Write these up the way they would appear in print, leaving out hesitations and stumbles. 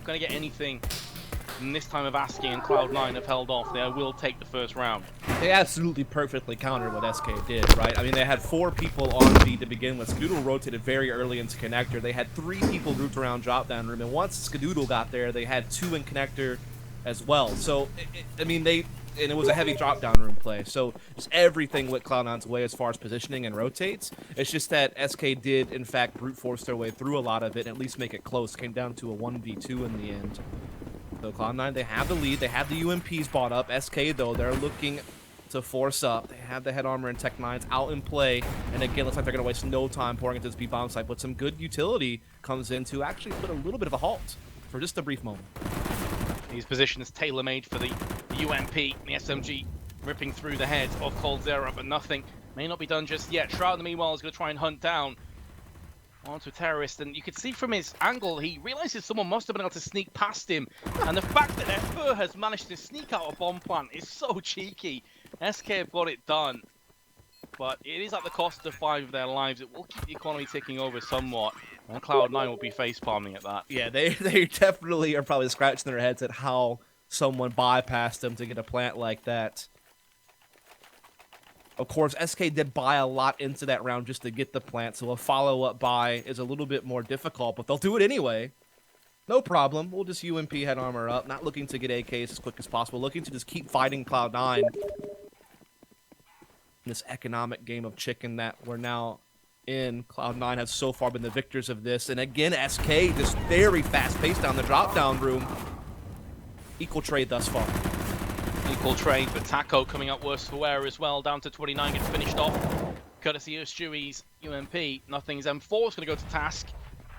going to get anything. And this time of asking, and Cloud9 have held off. They will take the first round. They absolutely perfectly countered what SK did, right? I mean, they had 4 people on B to begin with. Skadoodle rotated very early into connector. They had 3 people grouped around drop-down room, and once Skadoodle got there, they had 2 in connector as well. So, I mean, and it was a heavy drop-down room play. So, just everything went Cloud9's way as far as positioning and rotates. It's just that SK did, in fact, brute force their way through a lot of it and at least make it close. Came down to a 1v2 in the end. So Cloud9, they have the lead. They have the UMPs bought up. SK, though, they're looking to force up. They have the head armor and Tech 9s out in play. And again, looks like they're going to waste no time pouring into this B-bomb site. But some good utility comes in to actually put a little bit of a halt for just a brief moment. These positions tailor-made for the UMP. The SMG ripping through the head of coldzera, but nothing may not be done just yet. Shroud, in the meanwhile, is going to try and hunt down onto a terrorist, and you could see from his angle, he realizes someone must have been able to sneak past him, and the fact that their fur has managed to sneak out a bomb plant is so cheeky. SK have got it done, but it is at the cost of 5 of their lives. It will keep the economy ticking over somewhat, and Cloud9 will be face-palming at that. Yeah, they definitely are probably scratching their heads at how someone bypassed them to get a plant like that. Of course, SK did buy a lot into that round just to get the plant, so a follow-up buy is a little bit more difficult, but they'll do it anyway. No problem. We'll just UMP head armor up, not looking to get AKs as quick as possible, looking to just keep fighting Cloud9 in this economic game of chicken that we're now in. Cloud9 has so far been the victors of this, and again, SK just very fast-paced down the drop-down room. Equal trade thus far. Equal trade, but Taco coming up worse for wear as well. Down to 29, gets finished off. Courtesy of Stewie's UMP. Nothing's M4 is going to go to task.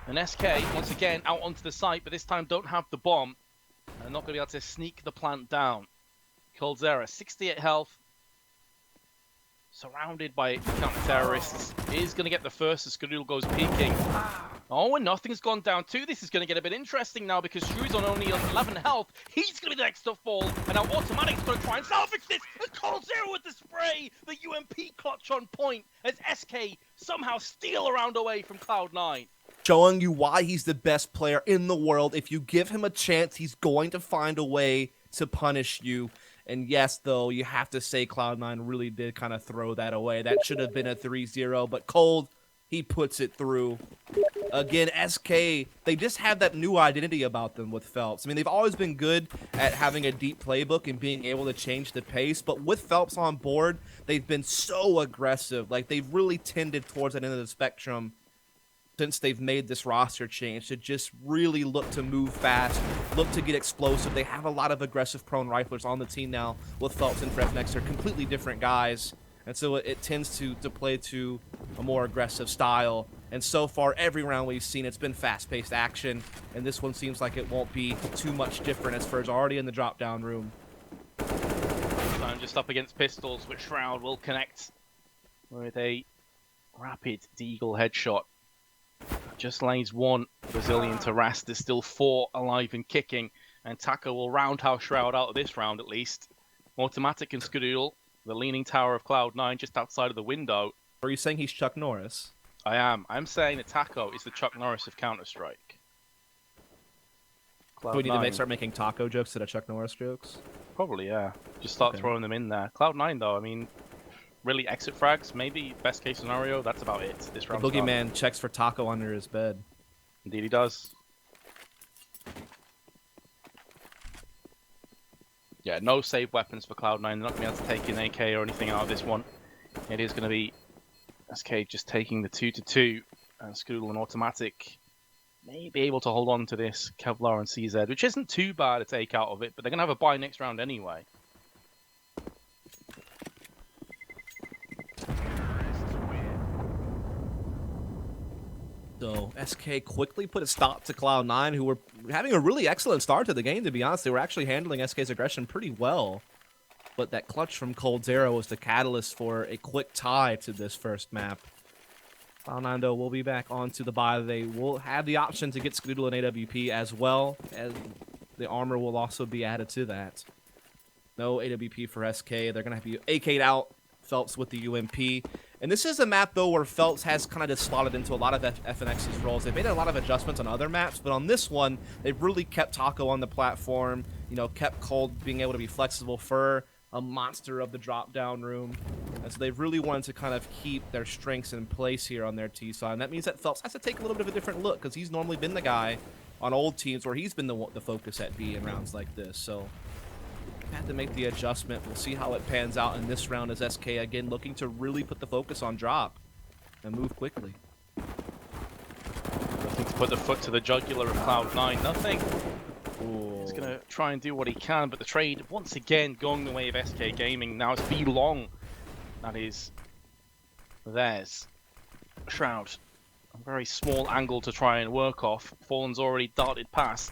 And SK, once again, out onto the site, but this time don't have the bomb. And not going to be able to sneak the plant down. coldzera, 68 health. Surrounded by counter-terrorists. Is going to get the first as Skadoodle goes peeking. Oh, and nothing's gone down too. This is going to get a bit interesting now because Drew's on only 11 health. He's going to be the next to fall. And now Automatic's going to try and salvage this. And coldzera with the spray. The UMP clutch on point as SK somehow steal a round away from Cloud9. Showing you why he's the best player in the world. If you give him a chance, he's going to find a way to punish you. And yes, though, you have to say Cloud9 really did kind of throw that away. That should have been a 3-0, but Cold, he puts it through. Again, SK, they just have that new identity about them with Phelps. I mean, they've always been good at having a deep playbook and being able to change the pace, but with Phelps on board, they've been so aggressive. Like, they've really tended towards that end of the spectrum since they've made this roster change to just really look to move fast, look to get explosive. They have a lot of aggressive prone riflers on the team now with Phelps and Frefnex. They're completely different guys, and so it tends to play to a more aggressive style. And so far, every round we've seen, it's been fast-paced action, and this one seems like it won't be too much different as Fur's already in the drop-down room. Just up against pistols, which Shroud will connect with a rapid Deagle headshot. Just lays one Brazilian to rest. There's still 4 alive and kicking, and Taco will roundhouse Shroud out of this round at least. Automatic and Skadoodle, the leaning tower of Cloud9 just outside of the window. Are you saying he's Chuck Norris? I am. I'm saying that Taco is the Chuck Norris of Counter-Strike. Do we need to start making Taco jokes instead of Chuck Norris jokes? Probably, yeah. Just start throwing them in there. Cloud9, though, I mean, really exit frags, maybe best case scenario, that's about it. This round. The boogeyman checks for Taco under his bed. Indeed he does. Yeah, no save weapons for Cloud9. They're not going to be able to take an AK or anything out of this one. It is going to be SK just taking the 2-2, and Skadoodle and Automatic may be able to hold on to this Kevlar and CZ, which isn't too bad to take out of it, but they're going to have a bye next round anyway. So SK quickly put a stop to Cloud9, who were having a really excellent start to the game, to be honest. They were actually handling SK's aggression pretty well. But that clutch from coldzera was the catalyst for a quick tie to this first map. Cloud9, though, will be back onto the bye. They will have the option to get Skadoodle and AWP as well, as the armor will also be added to that. No AWP for SK. They're going to have you AK'd out Phelps with the UMP. And this is a map, though, where Phelps has kind of just slotted into a lot of FNX's roles. They've made a lot of adjustments on other maps, but on this one, they've really kept Taco on the platform, you know, kept Cold being able to be flexible for a monster of the drop-down room. And so they've really wanted to kind of keep their strengths in place here on their T-side. And that means that Phelps has to take a little bit of a different look, because he's normally been the guy on old teams where he's been the focus at B in rounds like this. So had to make the adjustment. We'll see how it pans out in this round as SK again looking to really put the focus on drop and move quickly. Looking to put the foot to the jugular of Cloud9. Nothing. Ooh. He's going to try and do what he can, but the trade once again going the way of SK Gaming. Now it's B long. That is theirs. Shroud. A very small angle to try and work off. Fallen's already darted past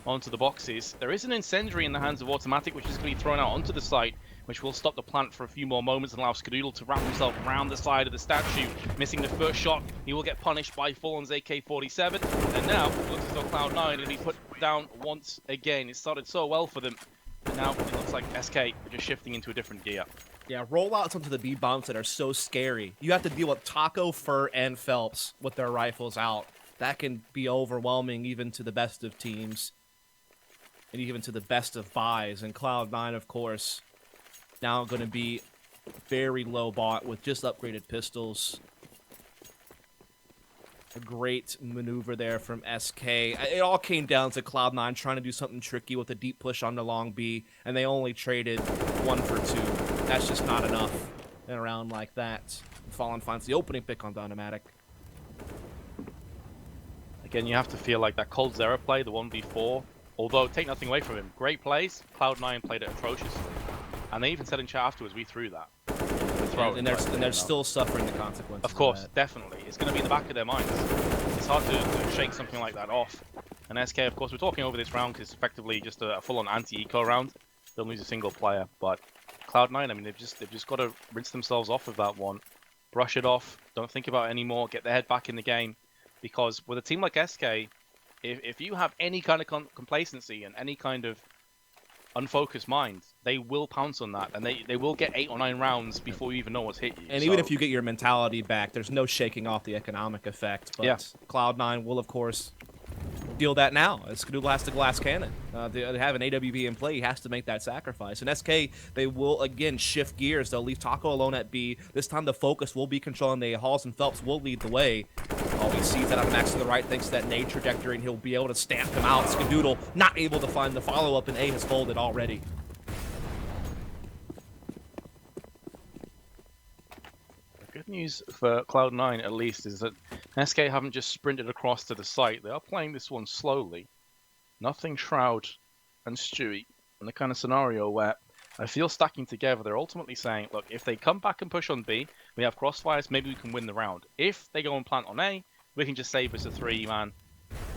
onto the boxes. There is an incendiary in the hands of Automatic, which is going to be thrown out onto the site, which will stop the plant for a few more moments and allow Skadoodle to wrap himself around the side of the statue. Missing the first shot, he will get punished by Fallen's AK-47. And now, it looks as though Cloud9 will be put down once again. It started so well for them, but now it looks like SK are just shifting into a different gear. Yeah, rollouts onto the B bombs that are so scary. You have to deal with Taco, Fur, and Phelps with their rifles out. That can be overwhelming even to the best of teams. And even to the best of buys. And Cloud9, of course, now going to be very low bought with just upgraded pistols. A great maneuver there from SK. It all came down to Cloud9 trying to do something tricky with a deep push on the long B, and they only traded 1 for 2. That's just not enough in a round like that. Fallen finds the opening pick on Dynamatic. Again, you have to feel like that Cold Zera play, the 1v4, although take nothing away from him. Great plays. Cloud9 played it atrociously. And they even said in chat afterwards, we threw that. And they're still suffering the consequences. Of course, definitely. It's going to be in the back of their minds. It's hard to shake something like that off. And SK, of course, we're talking over this round because it's effectively just a full-on anti-eco round. They'll lose a single player, but Cloud9, I mean, they've just got to rinse themselves off of that one, brush it off, don't think about it anymore, get their head back in the game. Because with a team like SK, if you have any kind of complacency and any kind of unfocused mind, they will pounce on that, and they will get 8 or 9 rounds before you even know what's hit you. And even if you get your mentality back, there's no shaking off the economic effect. But yeah. Cloud9 will, of course, deal that now. Skadoodle has to glass cannon. They have an AWP in play. He has to make that sacrifice. And SK, they will, again, shift gears. They'll leave Taco alone at B. This time the focus will be controlling the A. Halls, and Phelps will lead the way. Oh, he sees that on Max to the right, thanks to that nade trajectory, and he'll be able to stamp him out. Skadoodle not able to find the follow-up, and A has folded already. The good news for Cloud9, at least, is that SK haven't just sprinted across to the site. They are playing this one slowly. Nothing Shroud and Stewie in the kind of scenario where I feel stacking together. They're ultimately saying, look, if they come back and push on B, we have crossfires, maybe we can win the round. If they go and plant on A, we can just save us a 3-man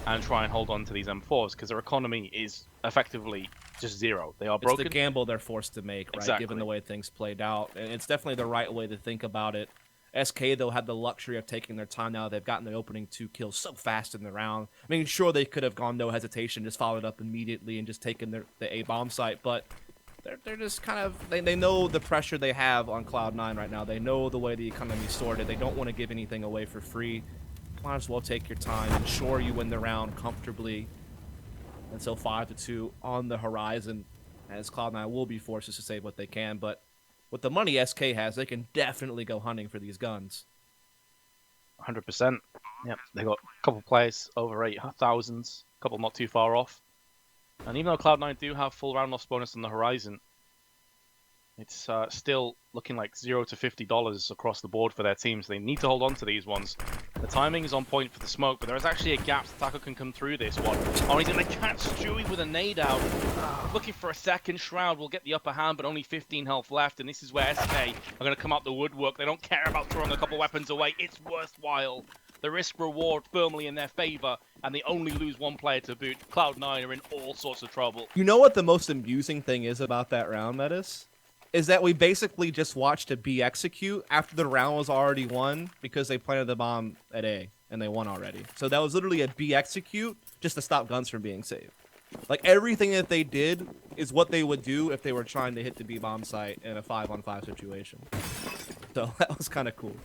and try and hold on to these M4s, because their economy is effectively just 0. They are broken. It's the gamble they're forced to make, right? Exactly. Given the way things played out. And it's definitely the right way to think about it. SK, though, had the luxury of taking their time now. They've gotten the opening 2 kills so fast in the round. I mean, sure, they could have gone no hesitation, just followed up immediately and just taken the A-bomb site, but they're just kind of, they know the pressure they have on Cloud9 right now. They know the way the economy's sorted. They don't want to give anything away for free. Might as well take your time. Ensure you win the round comfortably. And so 5-2 on the horizon, as Cloud9 will be forced to save what they can. But with the money SK has, they can definitely go hunting for these guns. 100%. Yep, they got a couple players over 8,000, a couple not too far off. And even though Cloud9 do have full round loss bonus on the horizon, it's still looking like $0 to $50 across the board for their teams. They need to hold on to these ones. The timing is on point for the smoke, but there is actually a gap. Taco can come through this one. Oh, he's going to catch Stewie with a nade out. Looking for a second. Shroud will get the upper hand, but only 15 health left. And this is where SK are going to come out the woodwork. They don't care about throwing a couple weapons away. It's worthwhile. The risk-reward firmly in their favor, and they only lose 1 player to boot. Cloud9 are in all sorts of trouble. You know what the most amusing thing is about that round, Metis? Is that we basically just watched a B execute after the round was already won because they planted the bomb at A, and they won already. So that was literally a B execute just to stop guns from being saved. Like, everything that they did is what they would do if they were trying to hit the B bomb site in a 5-on-5 situation. though. That was kind of cool.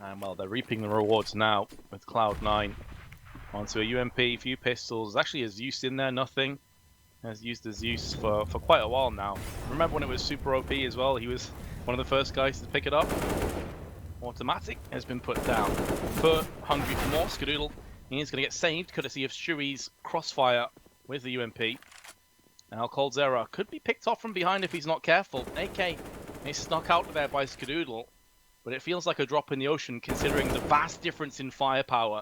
And well, they're reaping the rewards now with Cloud9 onto a UMP, few pistols. Actually, has Zeus in there, nothing. Has used the Zeus for quite a while now. Remember when it was super OP as well? He was one of the first guys to pick it up. Automatic has been put down. Fur hungry for more. Skadoodle, he's going to get saved courtesy of Stewie's crossfire with the UMP. Now Coldzera could be picked off from behind if he's not careful. AK is snuck out there by Skadoodle, but it feels like a drop in the ocean considering the vast difference in firepower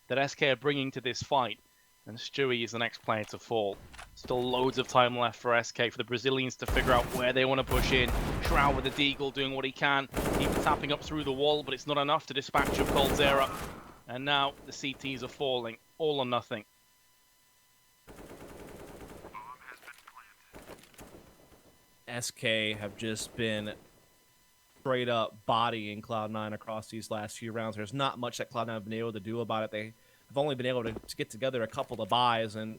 that SK are bringing to this fight. And Stewie is the next player to fall. Still loads of time left for SK, for the Brazilians to figure out where they want to push in. Shroud with the Deagle doing what he can, even tapping up through the wall, but it's not enough to dispatch of Coldzera. And now the CTs are falling, all or nothing. SK have just been straight up bodying Cloud9 across these last few rounds. There's not much that Cloud9 have been able to do about it. They have only been able to get together a couple of buys, and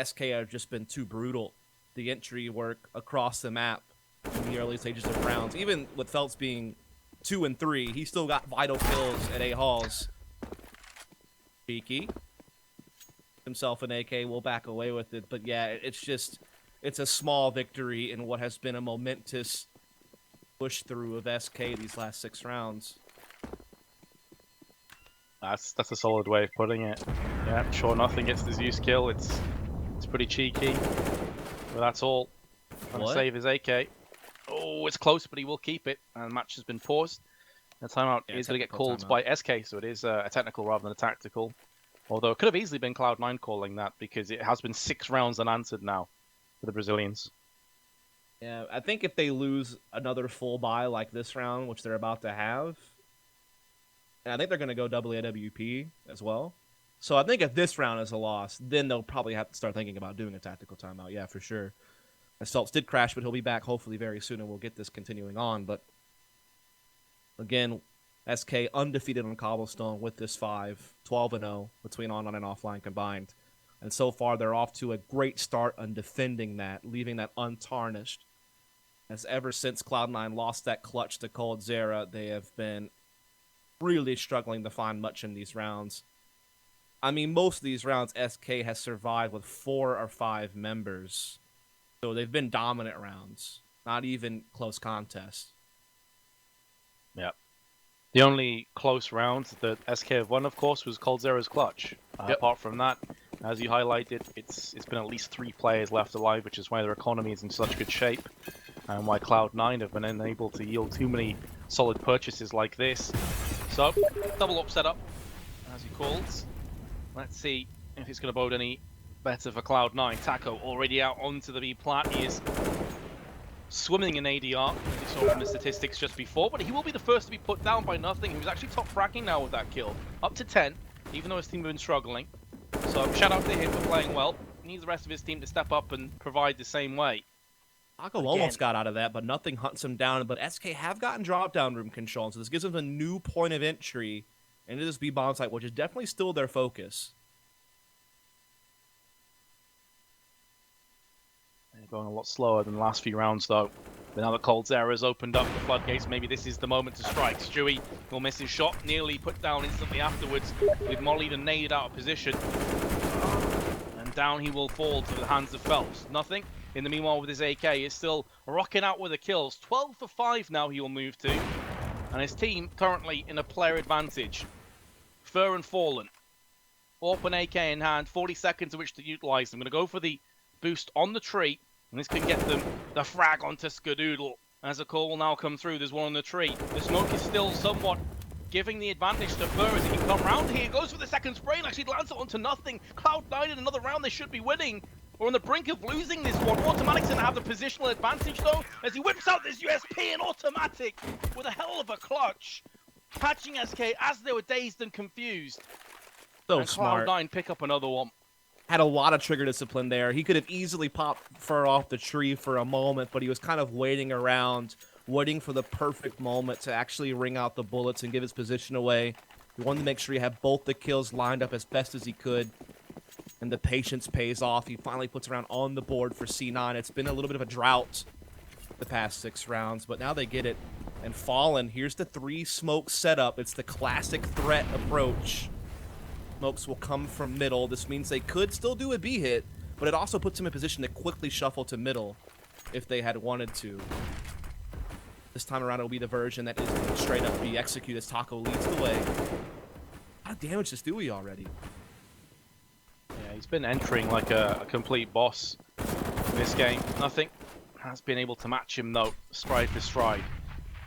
SK have just been too brutal. The entry work across the map in the early stages of rounds. Even with Phelps being 2 and 3, he still got vital kills at A Halls. Cheeky. Himself an AK will back away with it, but yeah, it's a small victory in what has been a momentous push through of SK these last 6 rounds. That's a solid way of putting it. Yeah, sure, nothing gets the Zeus kill. It's pretty cheeky, but that's all. Trying to save his AK. Oh, it's close, but he will keep it. And the match has been paused. The timeout is going to get called by SK, so it is a technical rather than a tactical. Although it could have easily been Cloud9 calling that, because it has been 6 rounds unanswered now for the Brazilians. Yeah, I think if they lose another full buy like this round, which they're about to have, and I think they're going to go double AWP as well. So I think if this round is a loss, then they'll probably have to start thinking about doing a tactical timeout. Yeah, for sure. As Phelps did crash, but he'll be back hopefully very soon, and we'll get this continuing on. But again, SK undefeated on Cobblestone with this 5, 12-0 between online and offline combined. And so far, they're off to a great start on defending that, leaving that untarnished. As ever since Cloud9 lost that clutch to Coldzera, they have been really struggling to find much in these rounds. I mean, most of these rounds, SK has survived with 4 or 5 members. So they've been dominant rounds, not even close contests. Yeah. The only close round that SK have won, of course, was Coldzera's clutch. Apart from that, as you highlighted, it's been at least 3 players left alive, which is why their economy is in such good shape, and why Cloud9 have been unable to yield too many solid purchases like this. So, double up setup, as he calls. Let's see if it's going to bode any better for Cloud9. Taco already out onto the B plat. He is swimming in ADR, as you saw from the statistics just before, but he will be the first to be put down by nothing. He was actually top fracking now with that kill. Up to 10, even though his team have been struggling. So shout out to him for playing well. He needs the rest of his team to step up and provide the same way. Taco almost got out of that, but nothing hunts him down. But SK have gotten drop-down room control, so this gives them a new point of entry into this B-bomb site, which is definitely still their focus. They're going a lot slower than the last few rounds, though. But now that Coldzera has opened up the floodgates, maybe this is the moment to strike. Stewie will miss his shot, nearly put down instantly afterwards, with Molly and Nade out of position. And down he will fall to the hands of Phelps. Nothing. In the meanwhile, with his AK, he's still rocking out with the kills. 12 for 5 now he will move to. And his team currently in a player advantage. Fur and Fallen. Open AK in hand, 40 seconds in which to utilize. I'm going to go for the boost on the tree, and this can get them the frag onto Skadoodle. As a call will now come through, there's one on the tree. The smoke is still somewhat giving the advantage to Fur as he can come round here. Goes for the second spray and actually lands it onto nothing. Cloud9 in another round, they should be winning. We're on the brink of losing this one. Automatic's going to have the positional advantage though, as he whips out this USP and Automatic with a hell of a clutch. Catching SK as they were dazed and confused. So and smart. Cloud9 pick up another one. Had a lot of trigger discipline there. He could have easily popped Fur off the tree for a moment, but he was kind of waiting around, waiting for the perfect moment to actually ring out the bullets and give his position away. He wanted to make sure he had both the kills lined up as best as he could, and the patience pays off. He finally puts around on the board for C9. It's been a little bit of a drought the past 6 rounds, but now they get it. And Fallen, here's the 3 smoke setup. It's the classic threat approach. Smokes will come from middle. This means they could still do a B hit, but it also puts them in position to quickly shuffle to middle if they had wanted to. This time around, it'll be the version that is straight up B execute as Taco leads the way. A lot of damage to Stewie already. Yeah, he's been entering like a complete boss in this game. Nothing has been able to match him though, stride for stride.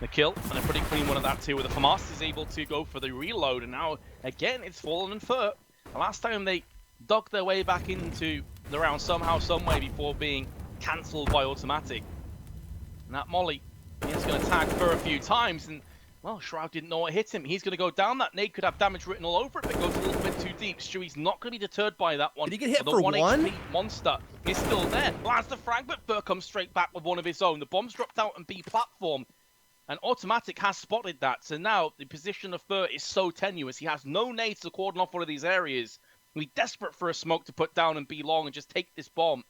The kill, and a pretty clean one at that too, where the FAMAS is able to go for the reload, and now, again, it's Fallen and Fur. The last time they dug their way back into the round somehow, someway, before being cancelled by Automatic. And that Molly, he's going to tag Fur a few times, and, well, Shroud didn't know what hit him. He's going to go down. That nade could have damage written all over it, but it goes a little bit too deep. Stewie's not going to be deterred by that one. Did he get hit the for 1 one? HP monster is still there. Lands the frag, but Fur comes straight back with one of his own. The bomb's dropped out on B platform. And Automatic has spotted that, so now the position of Fur is so tenuous. He has no nades to cordon off one of these areas. He's desperate for a smoke to put down and be long and just take this bomb.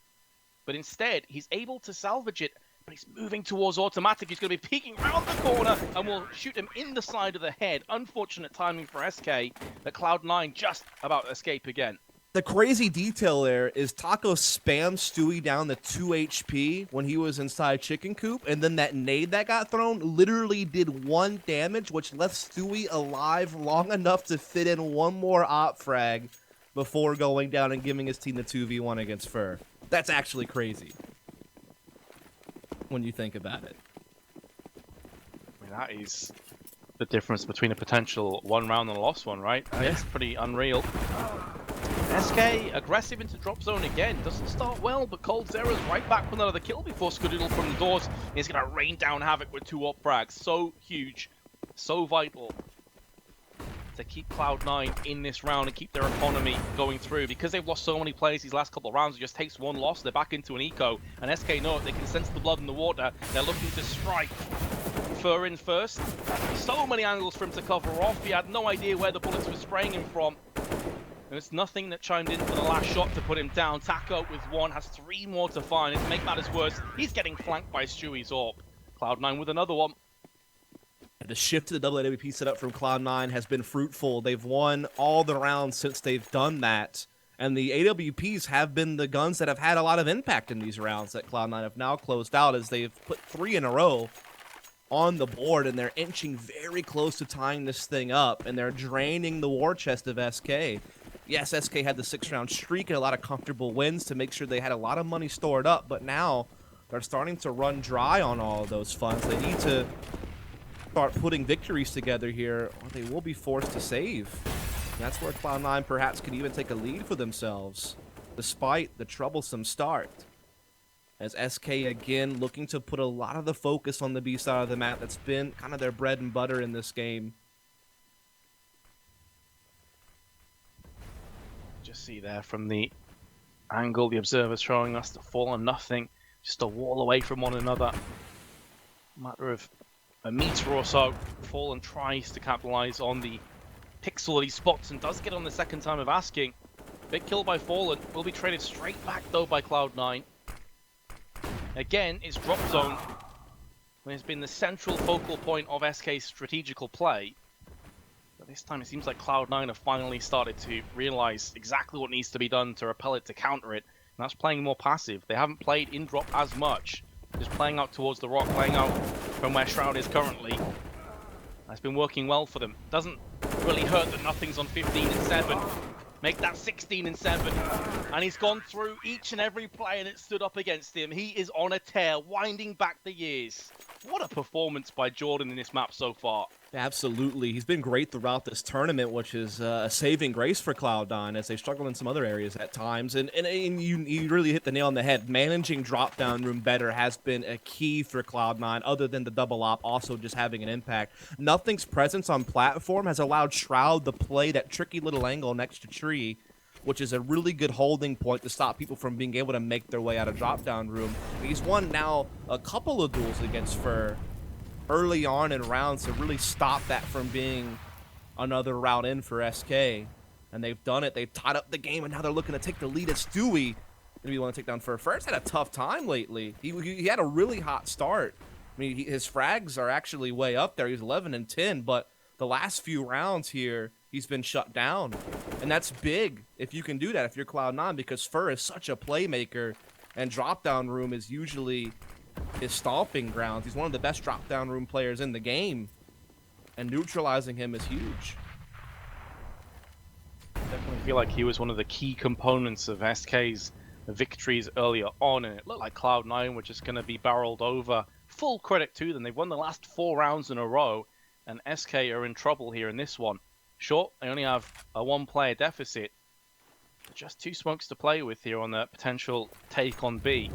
But instead, he's able to salvage it, but he's moving towards Automatic. He's going to be peeking round the corner and will shoot him in the side of the head. Unfortunate timing for SK, but Cloud9 just about to escape again. The crazy detail there is Taco spammed Stewie down to 2 HP when he was inside Chicken Coop, and then that nade that got thrown literally did 1 damage, which left Stewie alive long enough to fit in 1 more op frag before going down and giving his team the 2v1 against Fur. That's actually crazy when you think about it. I mean, that is the difference between a potential 1 round and a lost one, right? It's pretty unreal. SK aggressive into drop zone again. Doesn't start well, but Cold Zero's right back with another kill before Skadoodle from the doors is going to rain down havoc with 2 up frags. So huge, so vital to keep Cloud9 in this round and keep their economy going through. Because they've lost so many players these last couple of rounds, it just takes 1 loss, they're back into an eco. And SK know it, they can sense the blood in the water. They're looking to strike. Fur in first. So many angles for him to cover off. He had no idea where the bullets were spraying him from. And it's nothing that chimed in for the last shot to put him down. Taco with 1, has 3 more to find. And to make matters worse, he's getting flanked by Stewie's AWP. Cloud9 with another one. The shift to the double AWP setup from Cloud9 has been fruitful. They've won all the rounds since they've done that. And the AWPs have been the guns that have had a lot of impact in these rounds that Cloud9 have now closed out, as they've put 3 in a row on the board, and they're inching very close to tying this thing up, and they're draining the war chest of SK. Yes, SK had the 6-round streak and a lot of comfortable wins to make sure they had a lot of money stored up, but now they're starting to run dry on all of those funds. They need to start putting victories together here, or they will be forced to save. And that's where Cloud9 perhaps can even take a lead for themselves, despite the troublesome start. As SK again looking to put a lot of the focus on the B side of the map. That's been kind of their bread and butter in this game. Just see there from the angle the observer's showing us, the Fallen nothing, just a wall away from one another. Matter of a meter or so. Fallen tries to capitalize on the pixel that he spots and does get on the second time of asking. Big kill by Fallen, will be traded straight back though by Cloud9. Again, it's drop zone. It's been the central focal point of SK's strategical play. But this time it seems like Cloud9 have finally started to realize exactly what needs to be done to repel it, to counter it. And that's playing more passive. They haven't played in drop as much. Just playing out towards the rock, playing out from where Shroud is currently. That's been working well for them. Doesn't really hurt that nothing's on 15 and 7. Make that 16 and 7. And he's gone through each and every player that stood up against him. He is on a tear, winding back the years. What a performance by Jordan in this map so far. Absolutely. He's been great throughout this tournament, which is a saving grace for Cloud9 as they struggle in some other areas at times. And you really hit the nail on the head. Managing drop-down room better has been a key for Cloud9, other than the double op also just having an impact. Nothing's presence on platform has allowed Shroud to play that tricky little angle next to Tree, which is a really good holding point to stop people from being able to make their way out of drop-down room. He's won now a couple of duels against Fur early on in rounds to really stop that from being another route in for SK. And they've done it. They've tied up the game, and now they're looking to take the lead as Stewie. Maybe you want to take down Fur. Fur's had a tough time lately. He had a really hot start I mean, his frags are actually way up there. He's 11 and 10, but the last few rounds here, he's been shut down. And that's big if you can do that if you're Cloud9, because Fur is such a playmaker, and drop-down room is usually his stomping grounds. He's one of the best drop-down room players in the game, and neutralizing him is huge. Definitely feel like he was one of the key components of SK's victories earlier on, and it looked like Cloud9 were just going to be barreled over. Full credit to them. They've won the last 4 rounds in a row, and SK are in trouble here in this one. Sure, they only have a 1-player deficit, but just 2 smokes to play with here on the potential take on B.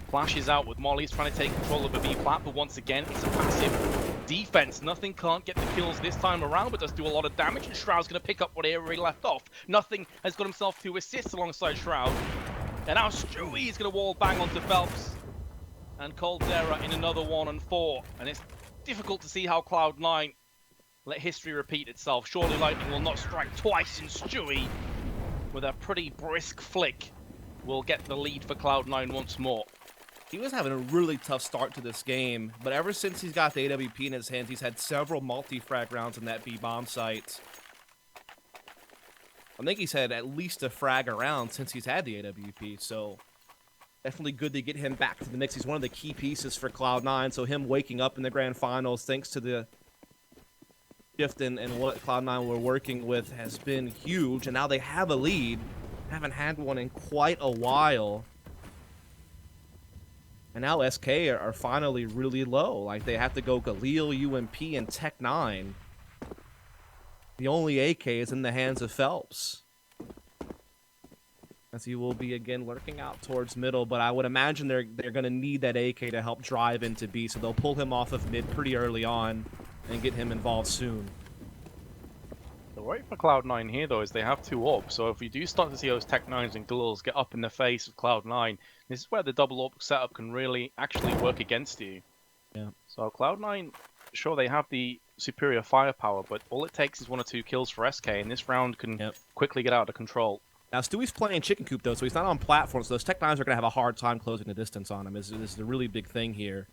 Flash is out with Molly's trying to take control of the B plat, but once again, it's a passive defense. Nothing can't get the kills this time around, but does do a lot of damage, and Shroud's going to pick up what he already left off. Nothing has got himself 2 assists alongside Shroud. And now Stewie is going to wall bang onto Phelps. And coldzera in another 1 and 4. And it's difficult to see how Cloud9 let history repeat itself. Surely Lightning will not strike twice, and Stewie, with a pretty brisk flick, will get the lead for Cloud9 once more. He was having a really tough start to this game, but ever since he's got the AWP in his hands, he's had several multi-frag rounds in that B bomb site. I think he's had at least a frag around since he's had the AWP, so definitely good to get him back to the mix. He's one of the key pieces for Cloud9, so him waking up in the grand finals, thanks to the shift in what Cloud9 were working with, has been huge, and now they have a lead. Haven't had one in quite a while. And now SK are finally really low. Like, they have to go Galil, UMP, and Tech9. The only AK is in the hands of Phelps, as he will be again lurking out towards middle, but I would imagine they're going to need that AK to help drive into B, so they'll pull him off of mid pretty early on and get him involved soon. The worry for Cloud9 here, though, is they have 2 AWPs, so if you do start to see those Tech9s and Galils get up in the face of Cloud9, this is where the double AWP setup can really actually work against you. Yeah. So Cloud9, sure, they have the superior firepower, but all it takes is 1 or 2 kills for SK, and this round can quickly get out of control. Now, Stewie's playing chicken coop, though, so he's not on platform, so those Tech9s are going to have a hard time closing the distance on him. This is a really big thing here.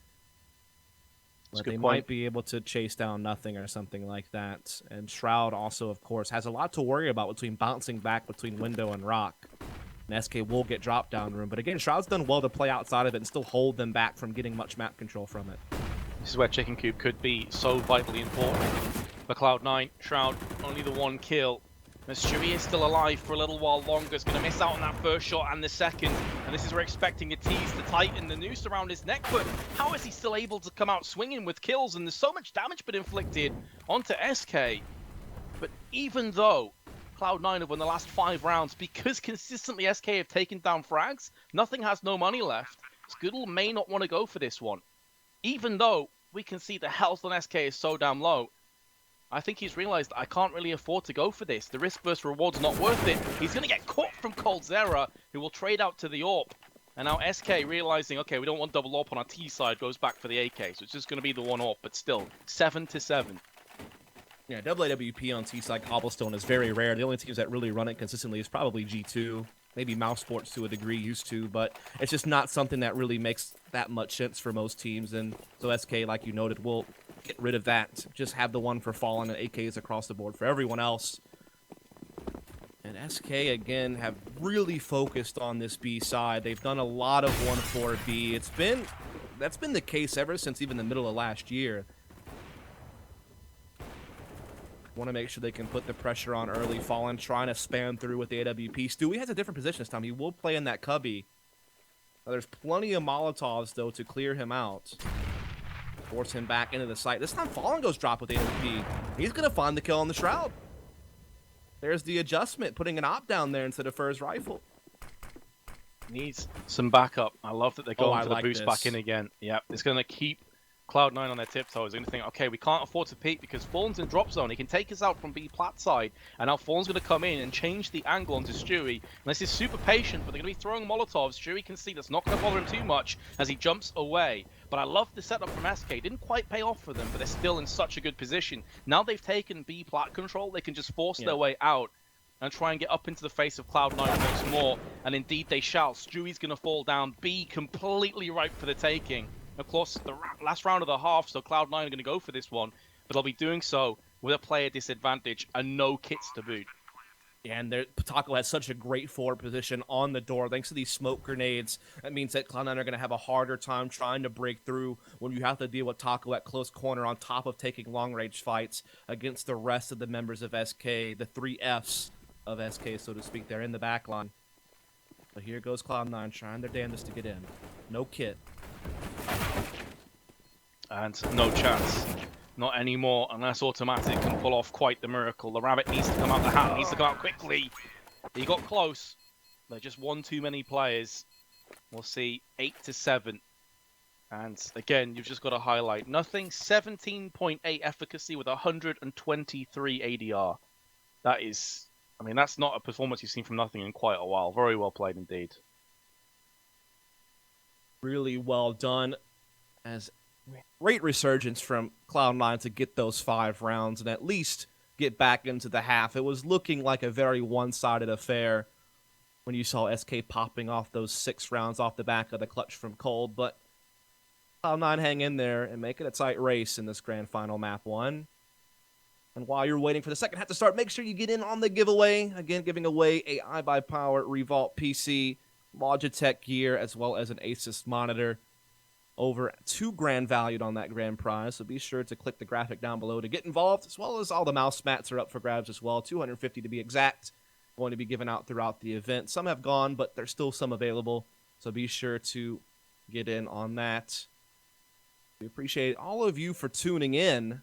But they might be able to chase down nothing or something like that. And Shroud also, of course, has a lot to worry about between bouncing back between window and rock. And SK will get drop down room. But again, Shroud's done well to play outside of it and still hold them back from getting much map control from it. This is where chicken coop could be so vitally important for Cloud9. Shroud, only the 1 kill. Stewie is still alive for a little while longer. Is going to miss out on that first shot and the second. And this is where expecting a tease to tighten the noose around his neck. But how is he still able to come out swinging with kills? And there's so much damage been inflicted onto SK. But even though Cloud9 have won the last 5 rounds, because consistently SK have taken down frags, nothing has no money left. Scoodle may not want to go for this one. Even though we can see the health on SK is so damn low, I think he's realized I can't really afford to go for this. The risk versus reward's not worth it. He's going to get caught from coldzera, who will trade out to the AWP. And now SK realizing, okay, we don't want double AWP on our T side, goes back for the AK. So it's just going to be the 1 AWP, but still, 7-7. Yeah, double AWP on T side Cobblestone is very rare. The only teams that really run it consistently is probably G2. Maybe Mouse Sports to a degree used to, but it's just not something that really makes that much sense for most teams. And so SK, like you noted, will get rid of that. Just have the 1 for Fallen and AKs across the board for everyone else. And SK, again, have really focused on this B side. They've done a lot of 1-4-B. That's been the case ever since even the middle of last year. Want to make sure they can put the pressure on early. Fallen trying to spam through with the AWP. Stewie has a different position this time. He will play in that cubby. Now, there's plenty of Molotovs, though, to clear him out. Force him back into the site. This time, Fallen goes drop with AWP. He's going to find the kill on the Shroud. There's the adjustment, putting an op down there instead of Fur's rifle. Needs some backup. I love that they're going for the like boost this. back in again. Yep, it's going to keep Cloud9 on their tiptoes. They're going to think, okay, we can't afford to peek because Fallen's in drop zone. He can take us out from B plat side. And now Fallen's going to come in and change the angle onto Stewie. And this is super patient, but they're going to be throwing Molotovs. Stewie can see that's not going to bother him too much as he jumps away. But I love the setup from SK. Didn't quite pay off for them, but they're still in such a good position. Now they've taken B plat control, they can just force their way out and try and get up into the face of Cloud9 once more. And indeed they shall. Stewie's going to fall down. B completely ripe for the taking. Of course, the last round of the half, so Cloud9 are going to go for this one, but they'll be doing so with a player disadvantage and no kits to boot. And Potako has such a great forward position on the door. Thanks to these smoke grenades, that means that Cloud9 are going to have a harder time trying to break through when you have to deal with Taco at close corner on top of taking long-range fights against the rest of the members of SK, the 3 Fs of SK, so to speak. They're in the back line. But here goes Cloud9 trying their damnedest to get in. No kit. And no chance. Not anymore, unless Automatic can pull off quite the miracle. The rabbit needs to come out the hat, needs to come out quickly. He got close. They're just one too many players. We'll see 8-7. And again, you've just got to highlight nothing. 17.8 efficacy with 123 ADR. That is, I mean, that's not a performance you've seen from nothing in quite a while. Very well played indeed. Really well done. As great resurgence from Cloud9 to get those 5 rounds and at least get back into the half. It was looking like a very one-sided affair when you saw SK popping off those 6 rounds off the back of the clutch from Cold, but Cloud9 hang in there and make it a tight race in this grand final map 1. And while you're waiting for the second half to start, make sure you get in on the giveaway. Again, giving away a iBuyPower Revolt PC, Logitech gear, as well as an Asus monitor. Over $2,000 valued on that grand prize, so be sure to click the graphic down below to get involved, as well as all the mouse mats are up for grabs as well, 250 to be exact, going to be given out throughout the event. Some have gone, but there's still some available, so be sure to get in on that. We appreciate all of you for tuning in.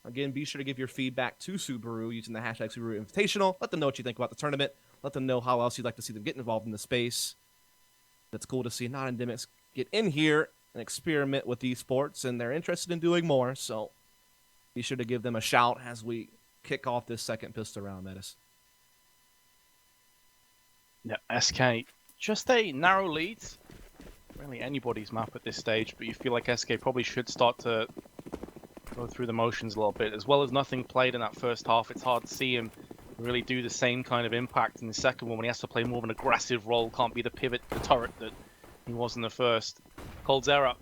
Again, be sure to give your feedback to Subaru using the hashtag Subaru Invitational. Let them know what you think about the tournament. Let them know how else you'd like to see them get involved in the space. That's cool to see non-endemics get in here and experiment with esports, and they're interested in doing more, so be sure to give them a shout as we kick off this second pistol round, Metis. Yeah, SK, just a narrow lead. Really anybody's map at this stage, but you feel like SK probably should start to go through the motions a little bit. As well as nothing played in that first half, it's hard to see him really do the same kind of impact in the second one when he has to play more of an aggressive role, can't be the pivot, the turret that he was in the first. Coldzera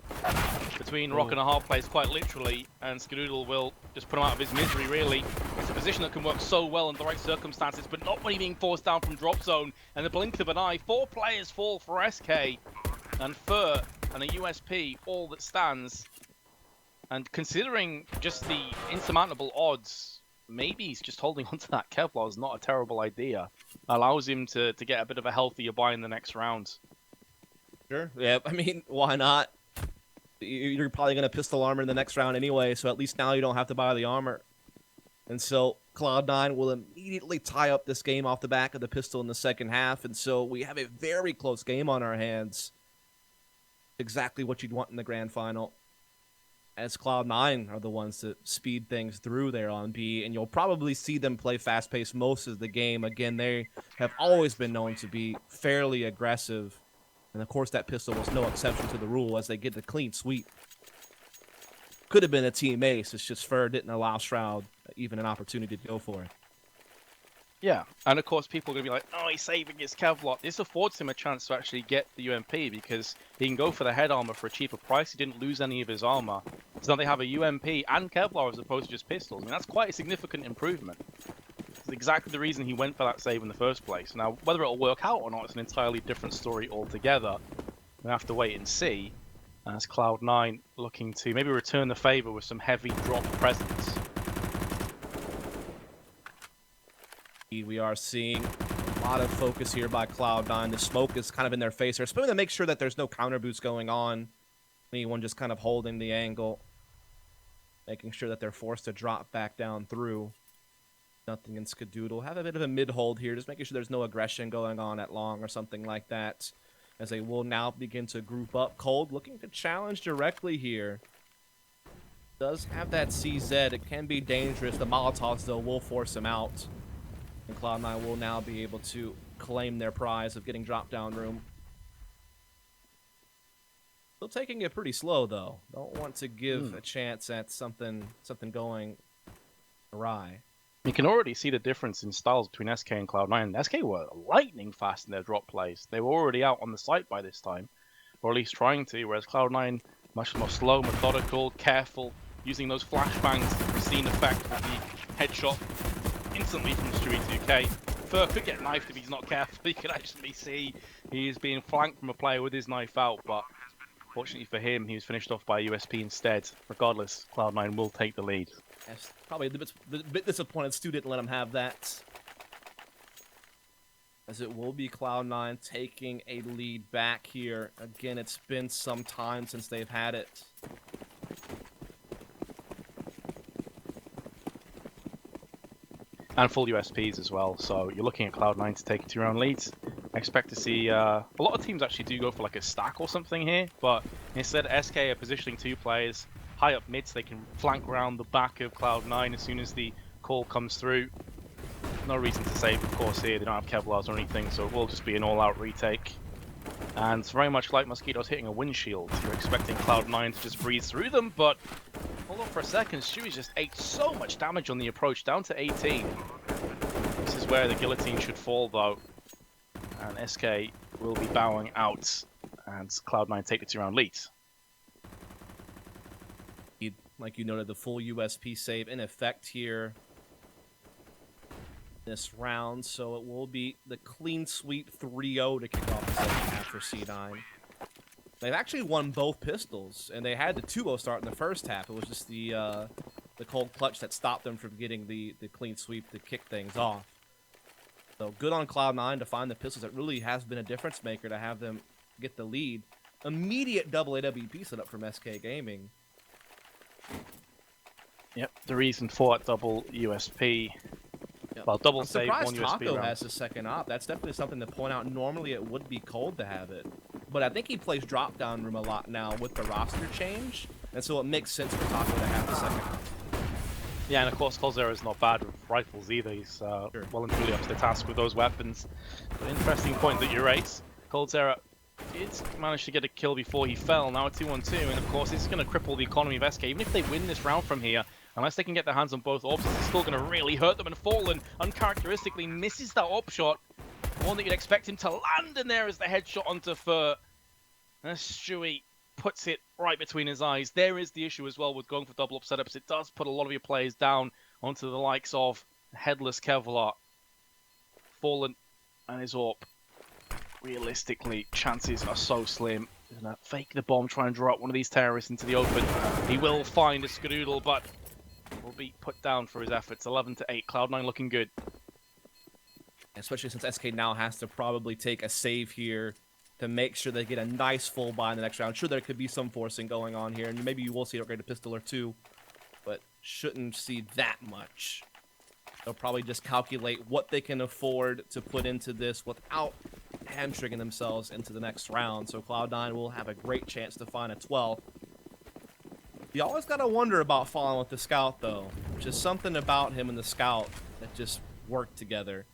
between rock and a hard place, quite literally, and Skadoodle will just put him out of his misery, really. It's a position that can work so well in the right circumstances, but not when he's being forced down from drop zone. And the blink of an eye, 4 players fall for SK, and Fur and a USP, all that stands. And considering just the insurmountable odds, maybe he's just holding onto that Kevlar is not a terrible idea. Allows him to get a bit of a healthier buy in the next round. Sure. Yeah, I mean, why not? You're probably going to pistol armor in the next round anyway, so at least now you don't have to buy the armor. And so Cloud9 will immediately tie up this game off the back of the pistol in the second half, and so we have a very close game on our hands. Exactly what you'd want in the grand final. As Cloud9 are the ones that speed things through there on B, and you'll probably see them play fast-paced most of the game. Again, they have always been known to be fairly aggressive. And of course, that pistol was no exception to the rule as they get the clean sweep. Could have been a team ace. It's just Fur didn't allow Shroud even an opportunity to go for it. Yeah, and of course, people are going to be like, oh, he's saving his Kevlar. This affords him a chance to actually get the UMP because he can go for the head armor for a cheaper price. He didn't lose any of his armor. So now they have a UMP and Kevlar as opposed to just pistols. I mean, that's quite a significant improvement. It's exactly the reason he went for that save in the first place. Now, whether it'll work out or not, it's an entirely different story altogether. We'll have to wait and see. As Cloud9 looking to maybe return the favor with some heavy drop presence. We are seeing a lot of focus here by Cloud9. The smoke is kind of in their face. They're supposed to make sure that there's no counter boots going on. Anyone just kind of holding the angle. Making sure that they're forced to drop back down through. Nothing in Skadoodle. Have a bit of a mid-hold here, just making sure there's no aggression going on at long or something like that. As they will now begin to group up. Cold looking to challenge directly here. Does have that CZ. It can be dangerous. The Molotovs, though, will force him out. And Cloud9 will now be able to claim their prize of getting dropped down room. Still taking it pretty slow, though. Don't want to give a chance at something going awry. You can already see the difference in styles between SK and Cloud9. SK were lightning fast in their drop plays. They were already out on the site by this time, or at least trying to, whereas Cloud9 Much more slow, methodical, careful, using those flashbangs, pristine effect with the headshot instantly from Stewie 2K. Fur could get knifed if he's not careful. You can actually see he is being flanked from a player with his knife out, but fortunately for him, he was finished off by USP instead. Regardless, Cloud9 will take the lead. Yes, probably a bit disappointed Stu didn't let him have that. As it will be Cloud9 taking a lead back here. Again, it's been some time since they've had it. And full USPs as well, so you're looking at Cloud9 to take it to your own leads. I expect to see a lot of teams actually do go for like a stack or something here, but instead SK are positioning 2 players high up mid so they can flank around the back of Cloud9 as soon as the call comes through. No reason to save, of course, here. They don't have Kevlars or anything, so it will just be an all-out retake. And it's very much like Mosquitoes hitting a windshield. You're expecting Cloud9 to just breeze through them, but hold on for a second. Stewie just ate so much damage on the approach, down to 18. This is where the guillotine should fall, though. And SK will be bowing out, and Cloud9 take the 2-round lead. Like you noted, the full USP save in effect here this round, so it will be the clean sweep 3-0 to kick off the second half for C9. They've actually won both pistols, and they had the 2-0 start in the first half. It was just the cold clutch that stopped them from getting the clean sweep to kick things off. So good on Cloud9 to find the pistols. That really has been a difference maker to have them get the lead. Immediate double AWP setup from SK Gaming. Yep, the reason for that double USP. Well, double I'm save, surprised one USP Taco round. has the second op. That's definitely something to point out. Normally it would be cold to have it, but I think he plays drop down room a lot now with the roster change, and so it makes sense for Taco to have the second op. Yeah, and of course Coldzera is not bad with rifles either. He's well and truly up to the task with those weapons. But interesting point that you raise. Coldzera did manage to get a kill before he fell. Now a 2-on-2, and of course it's going to cripple the economy of SK. Even if they win this round from here, unless they can get their hands on both orbs, it's still going to really hurt them. And Fallen uncharacteristically misses that op shot. One that you'd expect him to land in there as the headshot onto Fur. And Stewie puts it right between his eyes. There is the issue as well with going for double up setups. It does put a lot of your players down onto the likes of Headless Kevlar, Fallen, and his AWP. Realistically, chances are so slim. He's gonna fake the bomb, try and draw out one of these terrorists into the open. He will find a Skadoodle, but will be put down for his efforts. 11-8, Cloud9 looking good. Especially since SK now has to probably take a save here to make sure they get a nice full buy in the next round. Sure, there could be some forcing going on here, and maybe you will see an upgraded pistol or two, but shouldn't see that much. They'll probably just calculate what they can afford to put into this without hamstringing themselves into the next round. So Cloud9 will have a great chance to find a 12. You always gotta wonder about Fallen with the Scout, though. Just something about him and the Scout that just work together.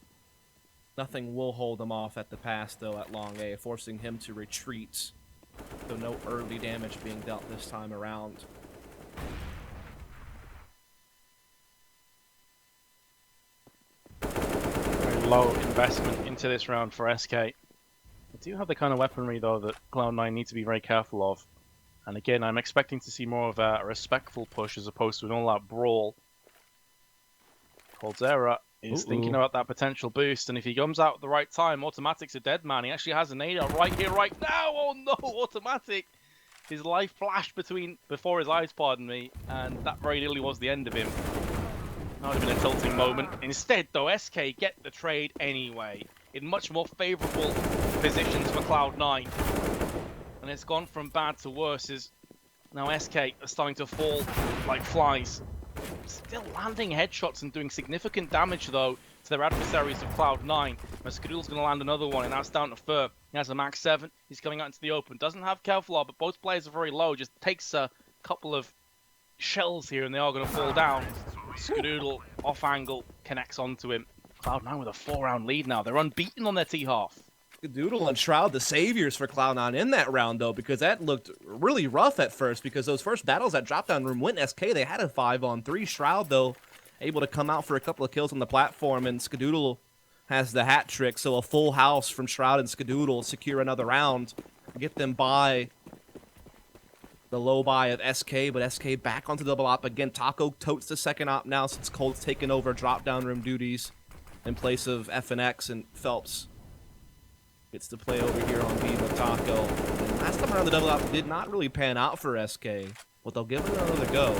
Nothing will hold him off at the pass, though, at long A, forcing him to retreat. So no early damage being dealt this time around. Very low investment into this round for SK. They do have the kind of weaponry, though, that Cloud9 need to be very careful of. And again, I'm expecting to see more of a respectful push as opposed to an all-out brawl. Coldzera is thinking about that potential boost, and if he comes out at the right time, Automatic's a dead man. He actually has a nade out right here, right now. Oh no, Automatic! His life flashed before his eyes, pardon me, and that very nearly was the end of him. That would have been a tilting moment. Instead, though, SK get the trade anyway, in much more favourable positions for Cloud9. And it's gone from bad to worse as now SK are starting to fall like flies. Still landing headshots and doing significant damage, though, to their adversaries of Cloud9. Skadoodle's going to land another one, and that's down to Fur. He has a max 7. He's coming out into the open. Doesn't have Kevlar, but both players are very low. Just takes a couple of shells here, and they are going to fall down. Skadoodle, off angle, connects onto him. Cloud9 with a 4-round lead now. They're unbeaten on their T-half. Skadoodle and Shroud the saviors for Cloud9 in that round, though, because that looked really rough at first, because those first battles at drop-down room went SK. They had a 5-on-3. Shroud, though, able to come out for a couple of kills on the platform, and Skadoodle has the hat trick, so a full house from Shroud and Skadoodle secure another round, get them by the low buy of SK, but SK back onto double op again. Taco totes the second op now since Colt's taken over drop down room duties in place of FNX, and Phelps gets to play over here on B with Taco. And last time around the double op did not really pan out for SK, but they'll give it another go.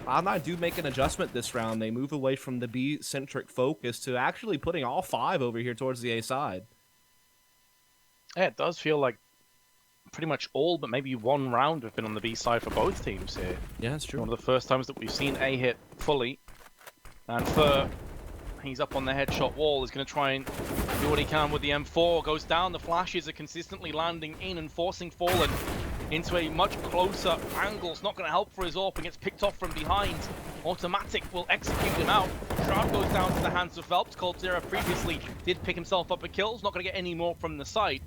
Cloud9 do make an adjustment this round. They move away from the B-centric focus to actually putting all 5 over here towards the A side. Yeah, it does feel like pretty much all but maybe one round have been on the B side for both teams here. Yeah, that's true. One of the first times that we've seen A hit fully. And Fur, he's up on the headshot wall, is going to try and do what he can with the M4. Goes down, the flashes are consistently landing in and forcing Fallen into a much closer angle. It's not going to help for his AWP and gets picked off from behind. Automatic will execute him out. Shroud goes down to the hands of Phelps. coldzera previously did pick himself up a kill. He's not going to get any more from the site.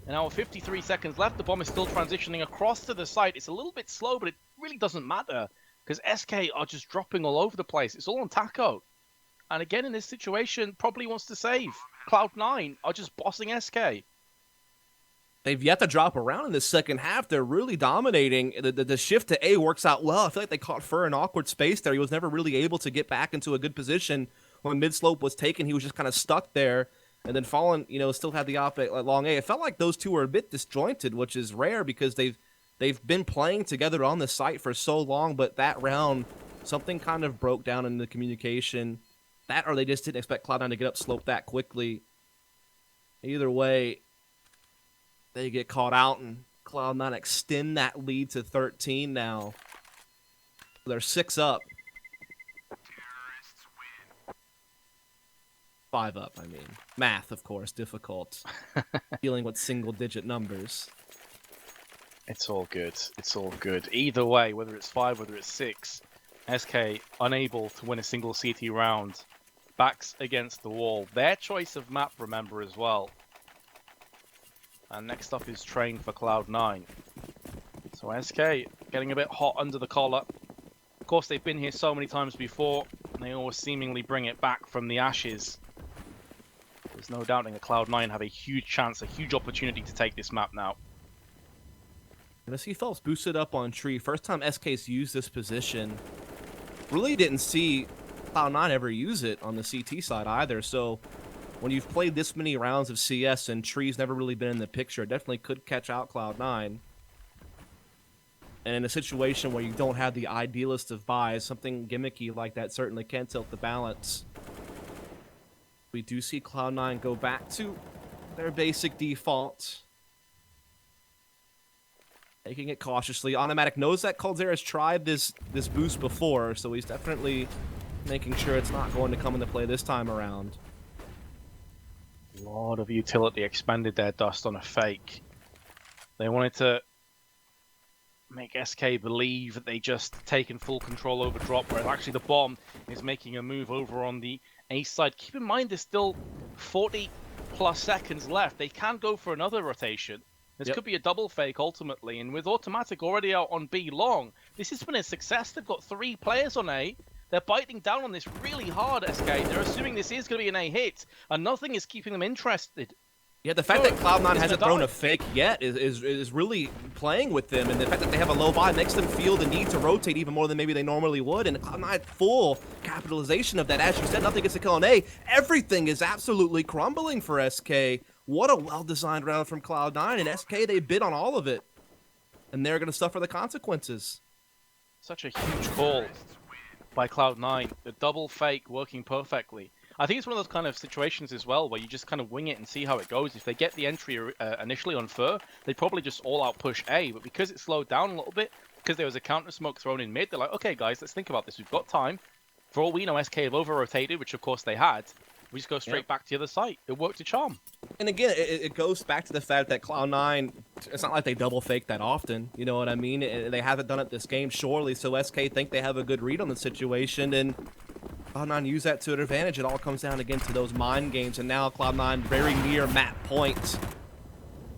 And now with 53 seconds left, the bomb is still transitioning across to the site. It's a little bit slow, but it really doesn't matter because SK are just dropping all over the place. It's all on Taco. And again, in this situation, probably wants to save. Cloud9 are just bossing SK. They've yet to drop around in the second half. They're really dominating. The shift to A works out well. I feel like they caught Fur in awkward space there. He was never really able to get back into a good position. When mid-slope was taken, he was just kind of stuck there. And then Fallen, still had the op at long A. It felt like those two were a bit disjointed, which is rare because they've been playing together on the site for so long. But that round, something kind of broke down in the communication. That or they just didn't expect Cloud9 to get up slope that quickly. Either way, they get caught out, and Cloud9 extend that lead to 13 now. They're 6 up. 5 up, I mean. Math, of course, difficult. Dealing with single-digit numbers. It's all good. It's all good. Either way, whether it's 5, whether it's 6, SK unable to win a single CT round. Backs against the wall. Their choice of map, remember, as well. And next up is Train for Cloud9. So SK getting a bit hot under the collar. Of course, they've been here so many times before, and they always seemingly bring it back from the ashes. There's no doubting that Cloud9 have a huge chance, a huge opportunity to take this map now. Gonna see Phelps boosted up on tree. First time SK's used this position. Really didn't see Cloud9 ever use it on the CT side either, so when you've played this many rounds of CS and tree's never really been in the picture, it definitely could catch out Cloud9. And in a situation where you don't have the idealist of buys, something gimmicky like that certainly can tilt the balance. We do see Cloud9 go back to their basic default. Taking it cautiously. Automatic knows that coldzera's tried this boost before, so he's definitely making sure it's not going to come into play this time around. A lot of utility expended their dust on a fake. They wanted to make SK believe that they just taken full control over drop, whereas actually the bomb is making a move over on the A side. Keep in mind there's still 40 plus seconds left. They can go for another rotation. This could be a double fake ultimately, and with Automatic already out on B long, this has been a success. They've got 3 players on A. They're biting down on this really hard, SK. They're assuming this is going to be an A hit, and nothing is keeping them interested. Yeah, the fact that Cloud9 hasn't thrown a fake yet is really playing with them, and the fact that they have a low buy makes them feel the need to rotate even more than maybe they normally would, and Cloud9 full capitalization of that. As you said, nothing gets a kill on A. Everything is absolutely crumbling for SK. What a well-designed round from Cloud9, and SK, they bid on all of it, and they're going to suffer the consequences. Such a huge call by Cloud9. The double fake working perfectly. I think it's one of those kind of situations as well where you just kind of wing it and see how it goes. If they get the entry initially on Fur, they probably just all-out push A, but because it slowed down a little bit, because there was a counter-smoke thrown in mid, they're like, okay, guys, let's think about this. We've got time. For all we know, SK have over-rotated, which of course they had. We just go straight back to the other site. It worked a charm. And again, it goes back to the fact that Cloud9, it's not like they double fake that often. You know what I mean? They haven't done it this game, surely. So SK think they have a good read on the situation, and Cloud9 use that to their advantage. It all comes down again to those mind games, and now Cloud9 very near map point.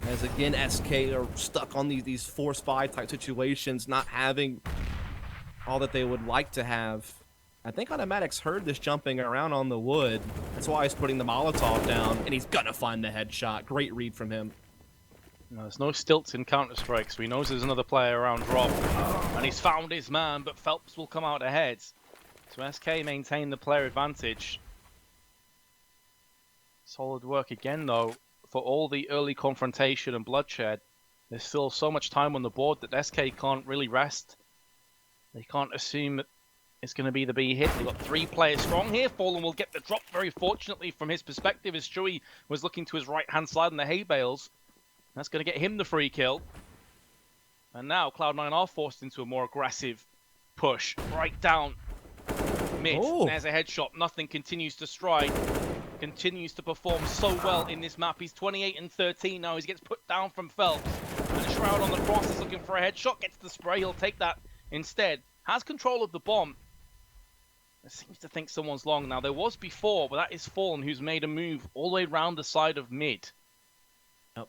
As again, SK are stuck on these force buy type situations, not having all that they would like to have. I think Automatic's heard this jumping around on the wood. That's why he's putting the Molotov down, and he's gonna find the headshot. Great read from him. You know, there's no stilts in Counter-Strike, so he knows there's another player around drop. And he's found his man, but Phelps will come out ahead. So SK maintain the player advantage. Solid work again, though. For all the early confrontation and bloodshed, there's still so much time on the board that SK can't really rest. They can't assume that it's going to be the B hit. They've got 3 players strong here. Fallen will get the drop very fortunately from his perspective as Chewy was looking to his right-hand side in the hay bales. That's going to get him the free kill. And now Cloud9 are forced into a more aggressive push right down mid. There's a headshot. Nothing continues to stride. Continues to perform so well in this map. He's 28 and 13 now. He gets put down from Phelps. And Shroud on the cross is looking for a headshot. Gets the spray. He'll take that instead. Has control of the bomb. Seems to think someone's long. Now, there was before, but that is Fallen, who's made a move all the way around the side of mid. Yep.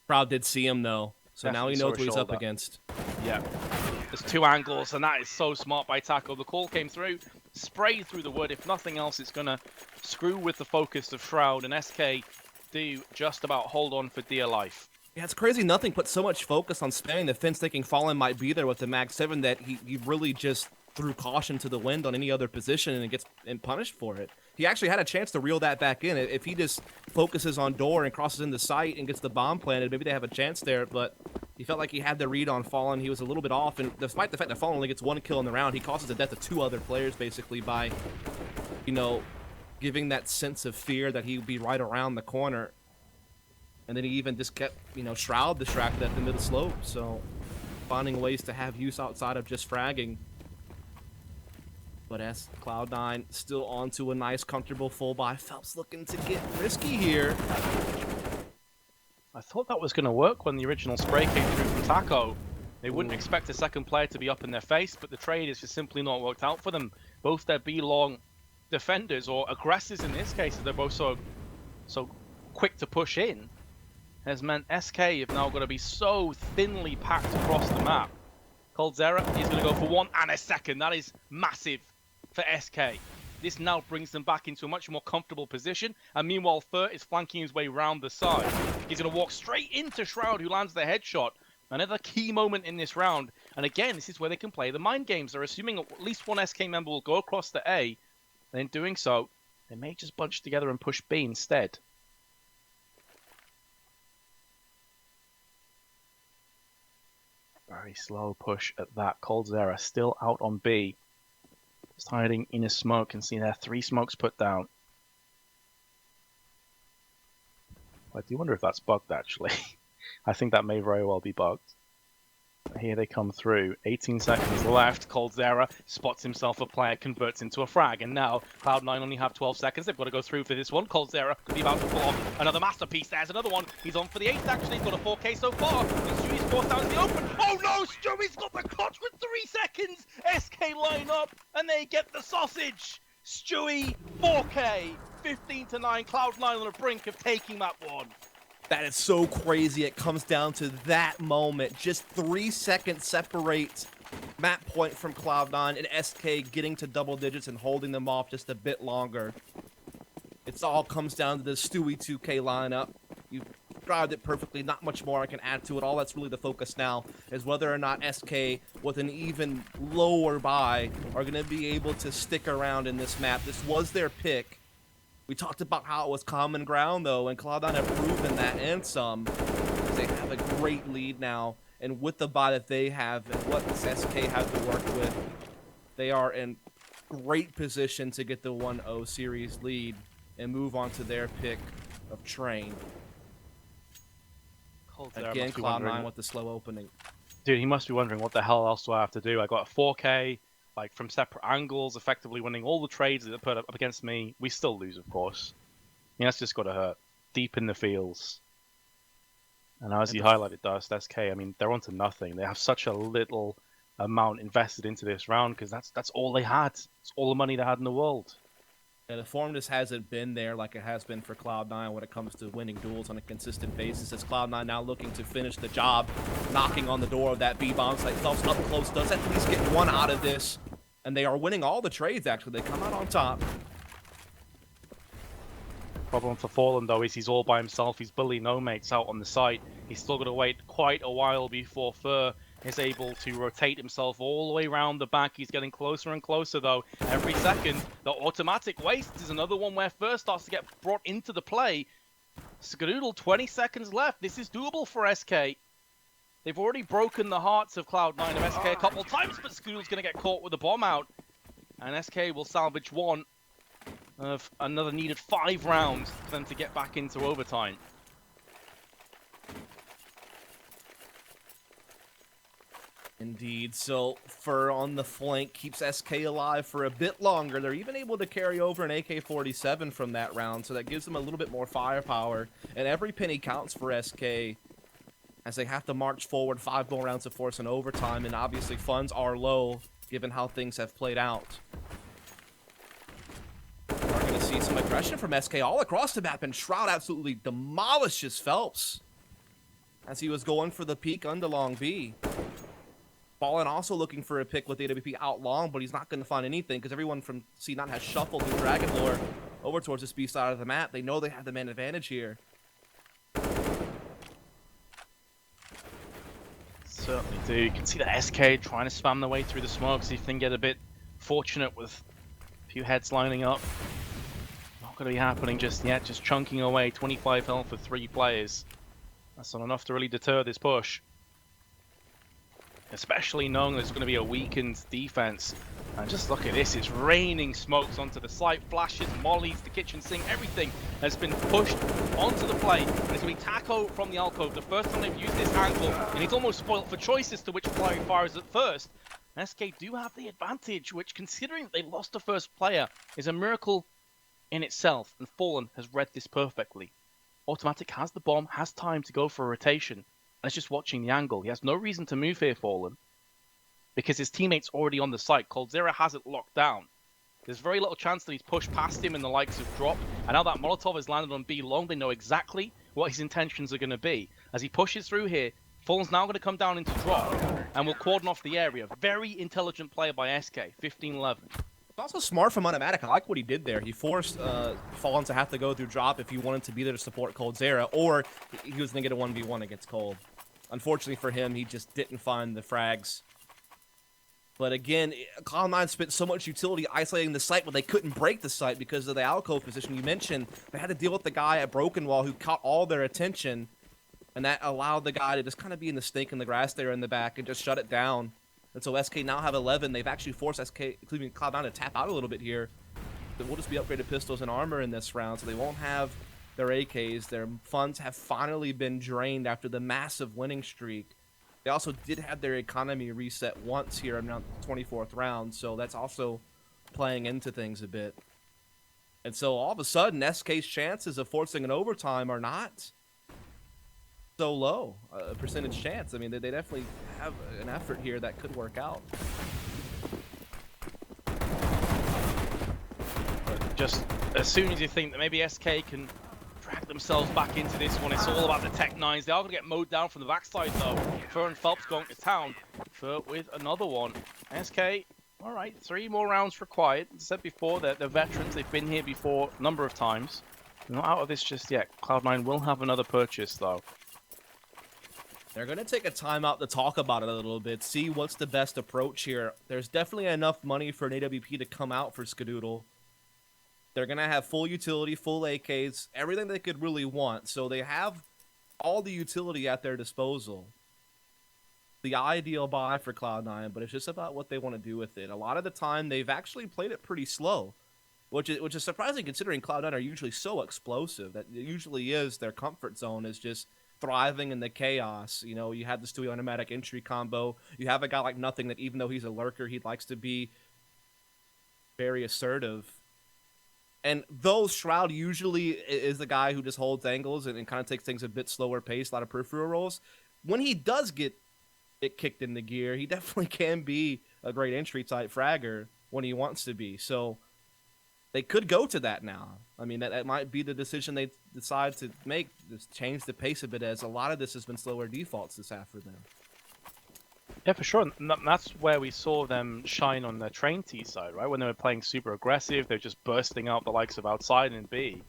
Crowd did see him, though. So Definitely now he knows what he's up shoulder. against. Yeah. There's 2 angles, and that is so smart by Taco. The call came through, sprayed through the wood. If nothing else, it's going to screw with the focus of Shroud, and SK do just about hold on for dear life. Yeah, it's crazy. Nothing put so much focus on spamming the fence, thinking Fallen might be there with the Mag 7 that he really just threw caution to the wind on any other position and gets punished for it. He actually had a chance to reel that back in. If he just focuses on door and crosses into sight and gets the bomb planted, maybe they have a chance there, but he felt like he had the read on Fallen. He was a little bit off, and despite the fact that Fallen only gets 1 kill in the round, he causes the death of 2 other players, basically, by, you know, giving that sense of fear that he would be right around the corner. And then he even just kept, you know, Shroud distracted at the middle slope, so finding ways to have use outside of just fragging. But as Cloud9 still onto a nice, comfortable full buy. Phelps looking to get risky here. I thought that was going to work when the original spray came through from Taco. They wouldn't expect a second player to be up in their face, but the trade has just simply not worked out for them. Both their B-long defenders, or aggressors in this case, they're both so quick to push in, has meant SK have now got to be so thinly packed across the map. Coldzera is going to go for 1 and a second. That is massive for SK. This now brings them back into a much more comfortable position. And meanwhile, Furt is flanking his way round the side. He's going to walk straight into Shroud, who lands the headshot. Another key moment in this round. And again, this is where they can play the mind games. They're assuming at least 1 SK member will go across to A. And in doing so, they may just bunch together and push B instead. Very slow push at that. Coldzera still out on B. Just hiding in a smoke, and see there 3 smokes put down. I do wonder if that's bugged, actually. I think that may very well be bugged. Here they come through. 18 seconds left. Coldzera spots himself a player, converts into a frag. And now Cloud9 only have 12 seconds. They've got to go through for this one. Coldzera could be about to pull off another masterpiece. There's another one. He's on for the 8th, actually. He's got a 4K so far. And Stewie's forced out in the open. Oh no! Stewie's got the clutch with 3 seconds. SK line up, and they get the sausage. Stewie, 4K, 15-9. Cloud9 on the brink of taking that one. That is so crazy. It comes down to that moment. Just 3 seconds separate map point from Cloud9 and SK getting to double digits and holding them off just a bit longer. It's all comes down to the Stewie 2K lineup. You described it perfectly. Not much more I can add to it. All that's really the focus now is whether or not SK with an even lower buy are going to be able to stick around in this map. This was their pick. We talked about how it was common ground, though, and Cloud9 have proven that and some. They have a great lead now, and with the buy that they have and what SK have to work with, they are in great position to get the 1-0 series lead and move on to their pick of Train. Again, Cloud9 with the slow opening. Dude, he must be wondering, what the hell else do I have to do? I got a 4K, like from separate angles, effectively winning all the trades that they put up against me. We still lose, of course. I mean, that's just got to hurt. Deep in the fields. And as you highlighted, Dust, SK, I mean, they're onto nothing. They have such a little amount invested into this round because that's all they had. It's all the money they had in the world. Yeah, the form just hasn't been there like it has been for Cloud9 when it comes to winning duels on a consistent basis. As Cloud9 now looking to finish the job, knocking on the door of that B-bomb site. Phelps up close, does at least get 1 out of this. And they are winning all the trades, actually. They come out on top. Problem for Fallen, though, is he's all by himself. He's bully no mates out on the site. He's still got to wait quite a while before Fur is able to rotate himself all the way around the back. He's getting closer and closer, though, every second. The automatic waste is another one where Fur starts to get brought into the play. Skadoodle, 20 seconds left. This is doable for SK. They've already broken the hearts of Cloud9 of SK a couple times, but Skadoodle's going to get caught with the bomb out. And SK will salvage one of another needed 5 rounds for them to get back into overtime. Indeed, so Fur on the flank keeps SK alive for a bit longer. They're even able to carry over an AK-47 from that round, so that gives them a little bit more firepower. And every penny counts for SK as they have to march forward 5 more rounds of force in overtime, and obviously funds are low given how things have played out. We're going to see some aggression from SK all across the map, and Shroud absolutely demolishes Phelps as he was going for the peek under long B. Fallen also looking for a pick with AWP out long, but he's not going to find anything because everyone from C9 has shuffled through Dragon Lore over towards this B side of the map. They know they have the man advantage here. Certainly do. You can see the SK trying to spam their way through the smoke, see if they can get a bit fortunate with a few heads lining up. Not going to be happening just yet, just chunking away. 25 health for 3 players. That's not enough to really deter this push. Especially knowing there's going to be a weakened defense. And just look at this, it's raining smokes onto the site, flashes, mollies, the kitchen sink, everything has been pushed onto the play. And it's going to be Taco from the alcove, the first time they've used this angle, and he's almost spoiled for choice as to which player fires at first. SK do have the advantage, which, considering that they lost the first player, is a miracle in itself, and Fallen has read this perfectly. Automatic has the bomb, has time to go for a rotation, and it's just watching the angle. He has no reason to move here, Fallen, because his teammate's already on the site. coldzera has it locked down. There's very little chance that he's pushed past him and the likes have dropped. And now that Molotov has landed on B long, they know exactly what his intentions are going to be. As he pushes through here, Fallen's now going to come down into drop and will cordon off the area. Very intelligent player by SK, 15-11. It's also smart from Automatic. I like what he did there. He forced Fallen to have to go through drop if he wanted to be there to support coldzera, or he was going to get a 1v1 against Cold. Unfortunately for him, he just didn't find the frags. But again, Cloud9 spent so much utility isolating the site, but they couldn't break the site because of the alcove position. You mentioned they had to deal with the guy at Broken Wall who caught all their attention, and that allowed the guy to just kind of be in the snake in the grass there in the back and just shut it down. And so SK now have 11. They've actually forced SK, including Cloud9, to tap out a little bit here. There will just be upgraded pistols and armor in this round, so they won't have their AKs. Their funds have finally been drained after the massive winning streak. They also did have their economy reset once here in the 24th round, so that's also playing into things a bit. And so all of a sudden, SK's chances of forcing an overtime are not so low, a percentage chance. I mean, they definitely have an effort here that could work out. But just as soon as you think that maybe SK can drag themselves back into this one, it's all about the Tech 9s. They are going to get mowed down from the backside, though. Fur and Phelps going to town. Fur with another one. SK, all right, 3 more rounds required. As I said before, they're veterans. They've been here before a number of times. They're not out of this just yet. Cloud9 will have another purchase, though. They're going to take a timeout to talk about it a little bit, see what's the best approach here. There's definitely enough money for an AWP to come out for Skadoodle. They're going to have full utility, full AKs, everything they could really want. So they have all the utility at their disposal. The ideal buy for Cloud9, but it's just about what they want to do with it. A lot of the time, they've actually played it pretty slow, which is surprising considering Cloud9 are usually so explosive. That it usually is their comfort zone, is just thriving in the chaos. You know, you have the Stewie automatic entry combo. You have a guy like Nothing that, even though he's a lurker, he likes to be very assertive. And though Shroud usually is the guy who just holds angles and kind of takes things a bit slower pace, a lot of peripheral rolls, when he does get it kicked into gear, he definitely can be a great entry type fragger when he wants to be. So they could go to that now. I mean, that might be the decision they decide to make, just change the pace a bit, as a lot of this has been slower defaults this half for them. Yeah, for sure. And that's where we saw them shine on the train T side, right? When they were playing super aggressive, they're just bursting out the likes of outside and B.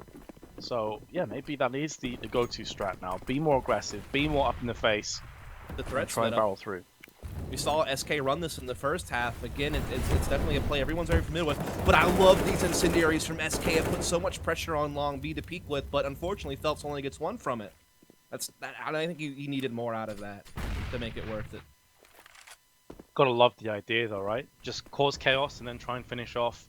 So yeah, maybe that is the go-to strat now. Be more aggressive, be more up in the face, The and threat try and split up. barrel through. We saw SK run this in the first half. Again, it's definitely a play everyone's very familiar with. But I love these incendiaries from SK. It puts so much pressure on Long B to peak with, but unfortunately, Phelps only gets one from it. I think he needed more out of that to make it worth it. Gotta love the idea though, right? Just cause chaos and then try and finish off.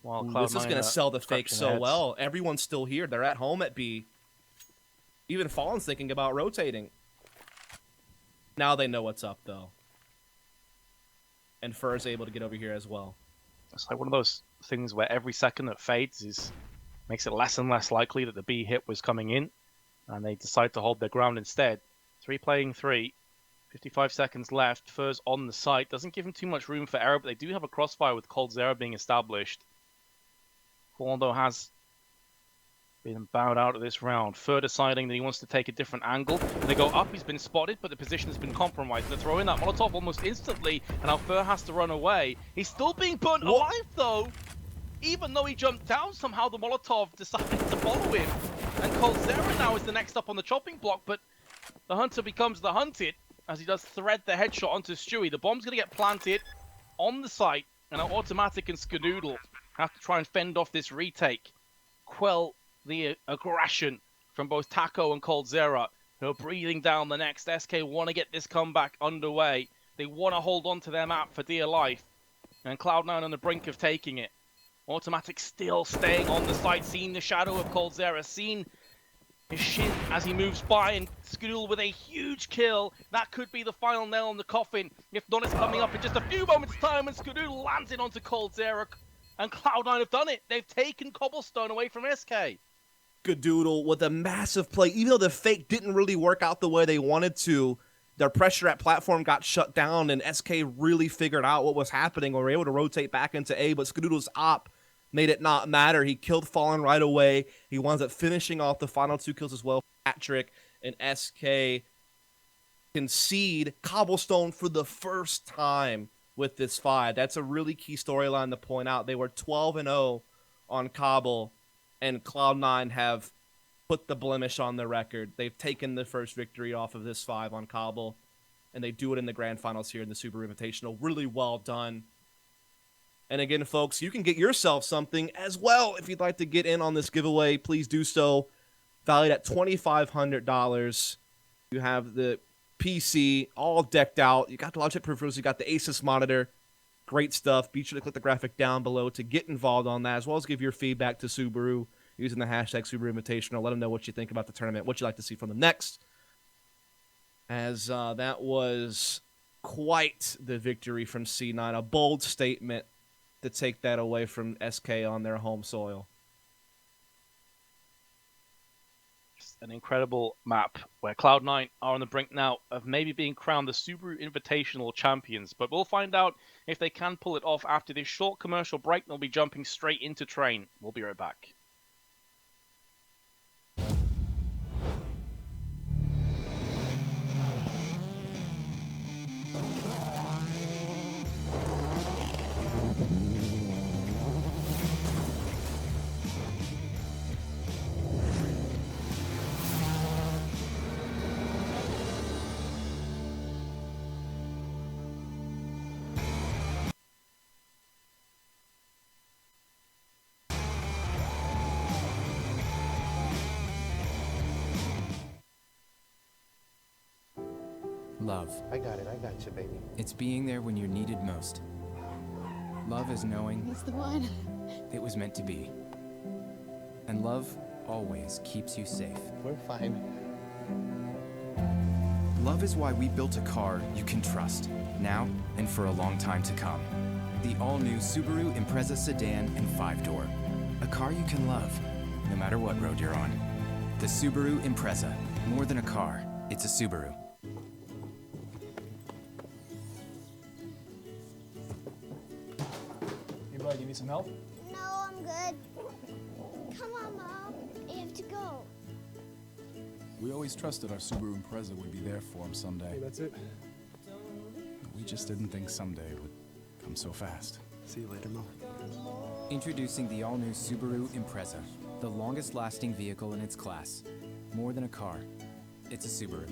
While Ooh, Cloud9 this is going to sell the fake scratching so their heads. well. Everyone's still here. They're at home at B. Even Fallen's thinking about rotating. Now they know what's up, though. And Fur's able to get over here as well. It's like one of those things where every second that fades makes it less and less likely that the B hit was coming in, and they decide to hold their ground instead. 3 playing 3, 55 seconds left. Fur's on the site, doesn't give him too much room for error, but they do have a crossfire with coldzera being established. Fallen though has been bowed out of this round. Fur deciding that he wants to take a different angle. They go up, he's been spotted, but the position has been compromised. They throw in that Molotov almost instantly, and now Fur has to run away. He's still being burnt alive, though. Even though he jumped down, somehow the Molotov decided to follow him. And coldzera now is the next up on the chopping block, but the hunter becomes the hunted as he does thread the headshot onto Stewie. The bomb's going to get planted on the site, and now Automatic and Skadoodle have to try and fend off this retake. Quell the aggression from both Taco and coldzera, who are breathing down the next. SK want to get this comeback underway. They want to hold on to their map for dear life. And Cloud9 on the brink of taking it. Automatic still staying on the side, seeing the shadow of coldzera, seeing his shin as he moves by, and Skadoodle with a huge kill. That could be the final nail in the coffin. If not, it's coming up in just a few moments' time, and Skadoodle lands it onto coldzera. And Cloud9 have done it. They've taken Cobblestone away from SK. Skadoodle with a massive play. Even though the fake didn't really work out the way they wanted to, their pressure at platform got shut down, and SK really figured out what was happening and were able to rotate back into A, but Skadoodle's op made it not matter. He killed Fallen right away. He winds up finishing off the final 2 kills as well. Patrick and SK concede Cobblestone for the first time with this 5. That's a really key storyline to point out. They were 12-0 on Cobble, and Cloud9 have put the blemish on their record. They've taken the first victory off of this 5 on Cobble, and they do it in the grand finals here in the Subaru Invitational. Really well done. And again, folks, you can get yourself something as well. If you'd like to get in on this giveaway, please do so. Valued at $2,500. You have the PC all decked out. You got the Logitech peripherals. You got the Asus monitor. Great stuff. Be sure to click the graphic down below to get involved on that, as well as give your feedback to Subaru using the hashtag Subaru Invitational. Let them know what you think about the tournament, what you'd like to see from them next. As that was quite the victory from C9. A bold statement to take that away from SK on their home soil. An incredible map where Cloud9 are on the brink now of maybe being crowned the Subaru Invitational champions, but we'll find out if they can pull it off after this short commercial break. They'll be jumping straight into Train. We'll be right back. Love. I got you, baby. It's being there when you're needed most. Love is knowing He's the one. it was meant to be. And love always keeps you safe. We're fine. Love is why we built a car you can trust, now and for a long time to come. The all-new Subaru Impreza sedan and 5-door. A car you can love, no matter what road you're on. The Subaru Impreza. More than a car, it's a Subaru. Hey, bud, you need some help? No, I'm good. Come on, Mom. You have to go. We always trusted our Subaru Impreza would be there for him someday. Hey, that's it. We just didn't think someday would come so fast. See you later, Mom. Introducing the all-new Subaru Impreza. The longest-lasting vehicle in its class. More than a car. It's a Subaru.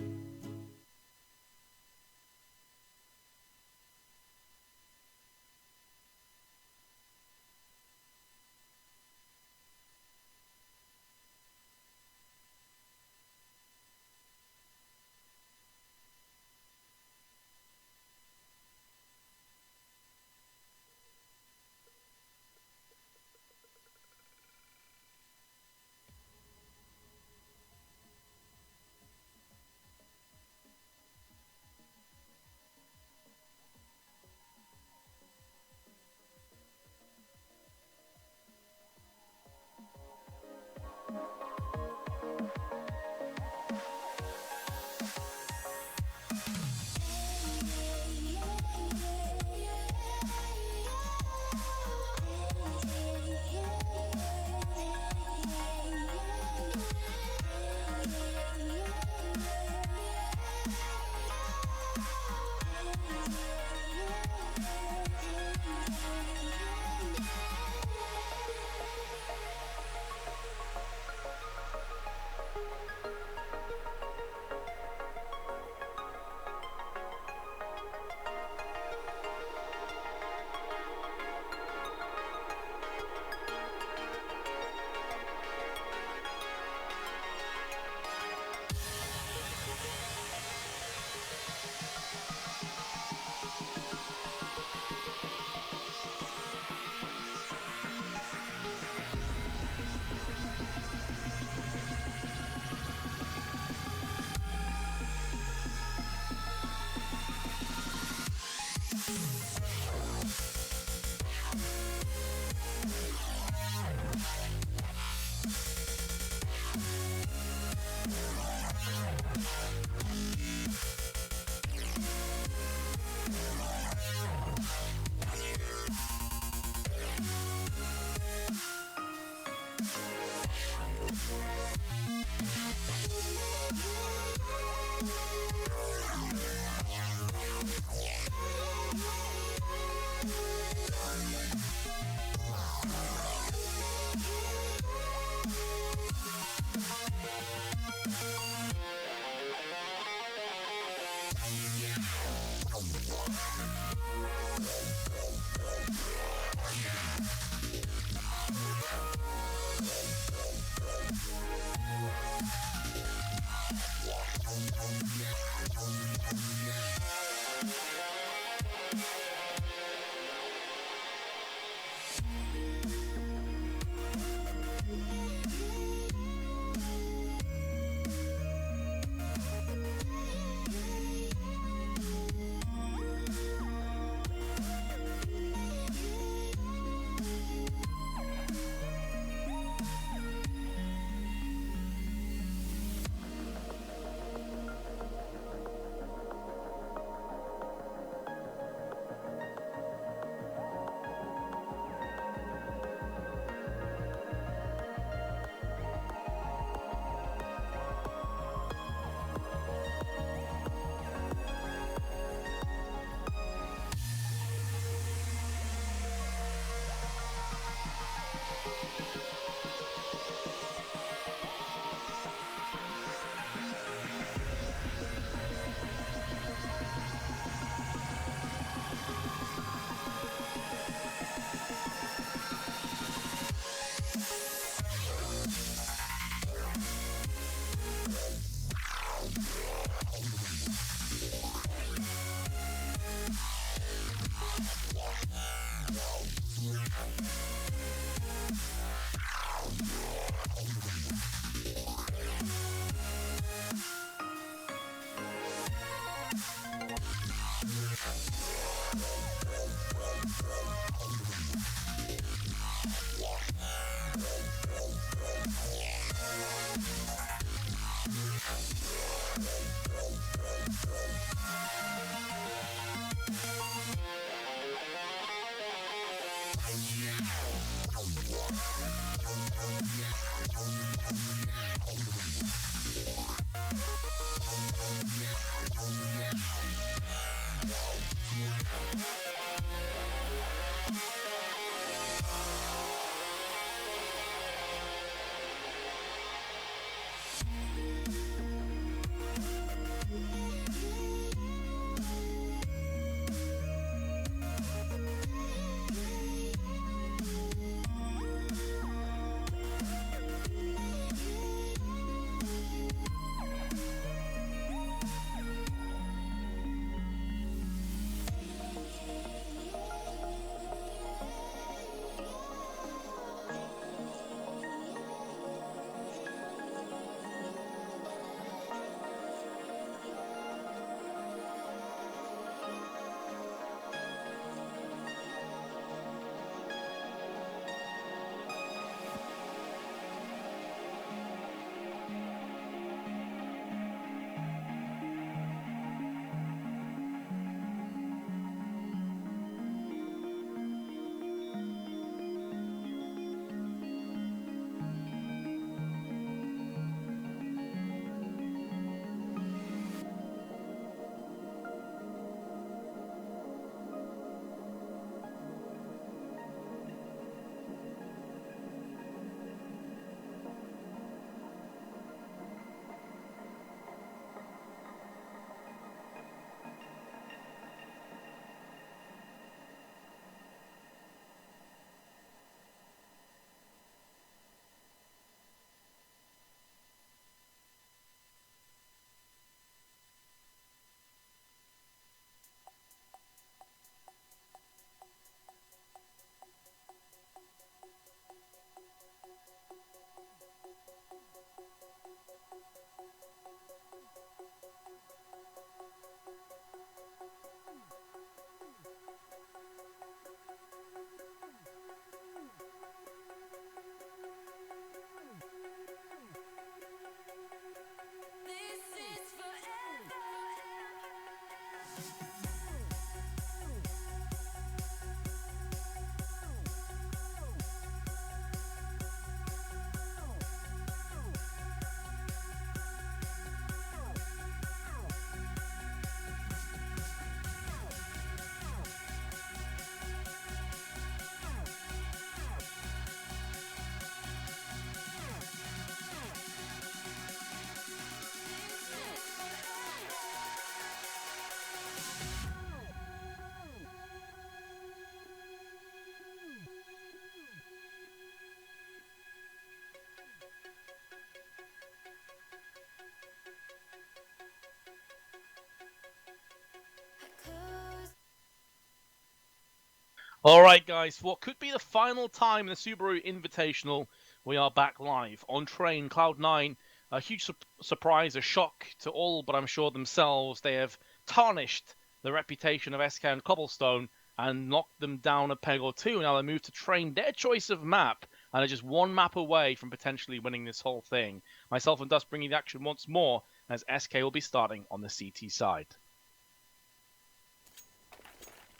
All right, guys, for what could be the final time in the Subaru Invitational, we are back live on train Cloud9. A huge surprise, a shock to all, but I'm sure themselves. They have tarnished the reputation of SK and Cobblestone and knocked them down a peg or two. Now they move to train their choice of map and are just one map away from potentially winning this whole thing. Myself and Dust bringing the action once more as SK will be starting on the CT side.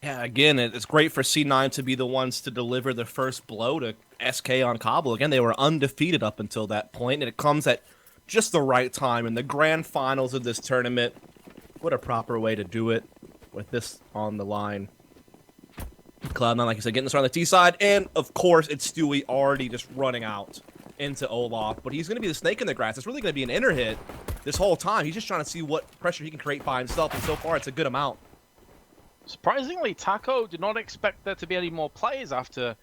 Yeah, again, it's great for C9 to be the ones to deliver the first blow to SK on Cobble. Again, they were undefeated up until that point, and it comes at just the right time in the grand finals of this tournament. What a proper way to do it with this on the line. Cloud9, like I said, getting this around the T side, and of course, it's Stewie already just running out into Olaf, but he's going to be the snake in the grass. It's really going to be an inner hit this whole time. He's just trying to see what pressure he can create by himself, and so far, it's a good amount. Surprisingly, Taco did not expect there to be any more players after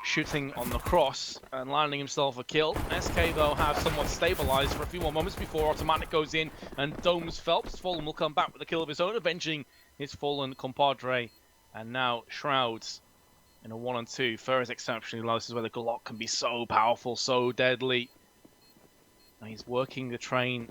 shooting on the cross and landing himself a kill. SK, though, have somewhat stabilized for a few more moments before Automatic goes in and domes Phelps. Fallen will come back with a kill of his own, avenging his fallen compadre. And now Shrouds in a 1-on-2. Fur is exceptionally low. This is where the Glock can be so powerful, so deadly. And he's working the train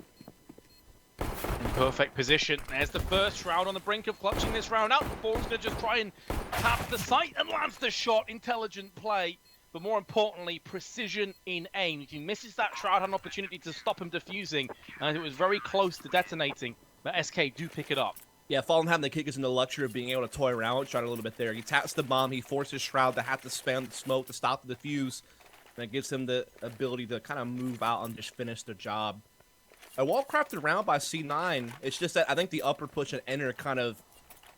in perfect position. There's the first. Shroud on the brink of clutching this round out. Fallen's going to just try and tap the sight and lands the shot. Intelligent play, but more importantly, precision in aim. If he misses that, Shroud had an opportunity to stop him defusing, and it was very close to detonating, but SK do pick it up. Yeah, Fallen having the kick is in the luxury of being able to toy around with Shroud a little bit there. He taps the bomb, he forces Shroud to have to spam the smoke to stop the defuse. And it gives him the ability to kind of move out and just finish the job. A well-crafted round by C9. It's just that I think the upper push and enter kind of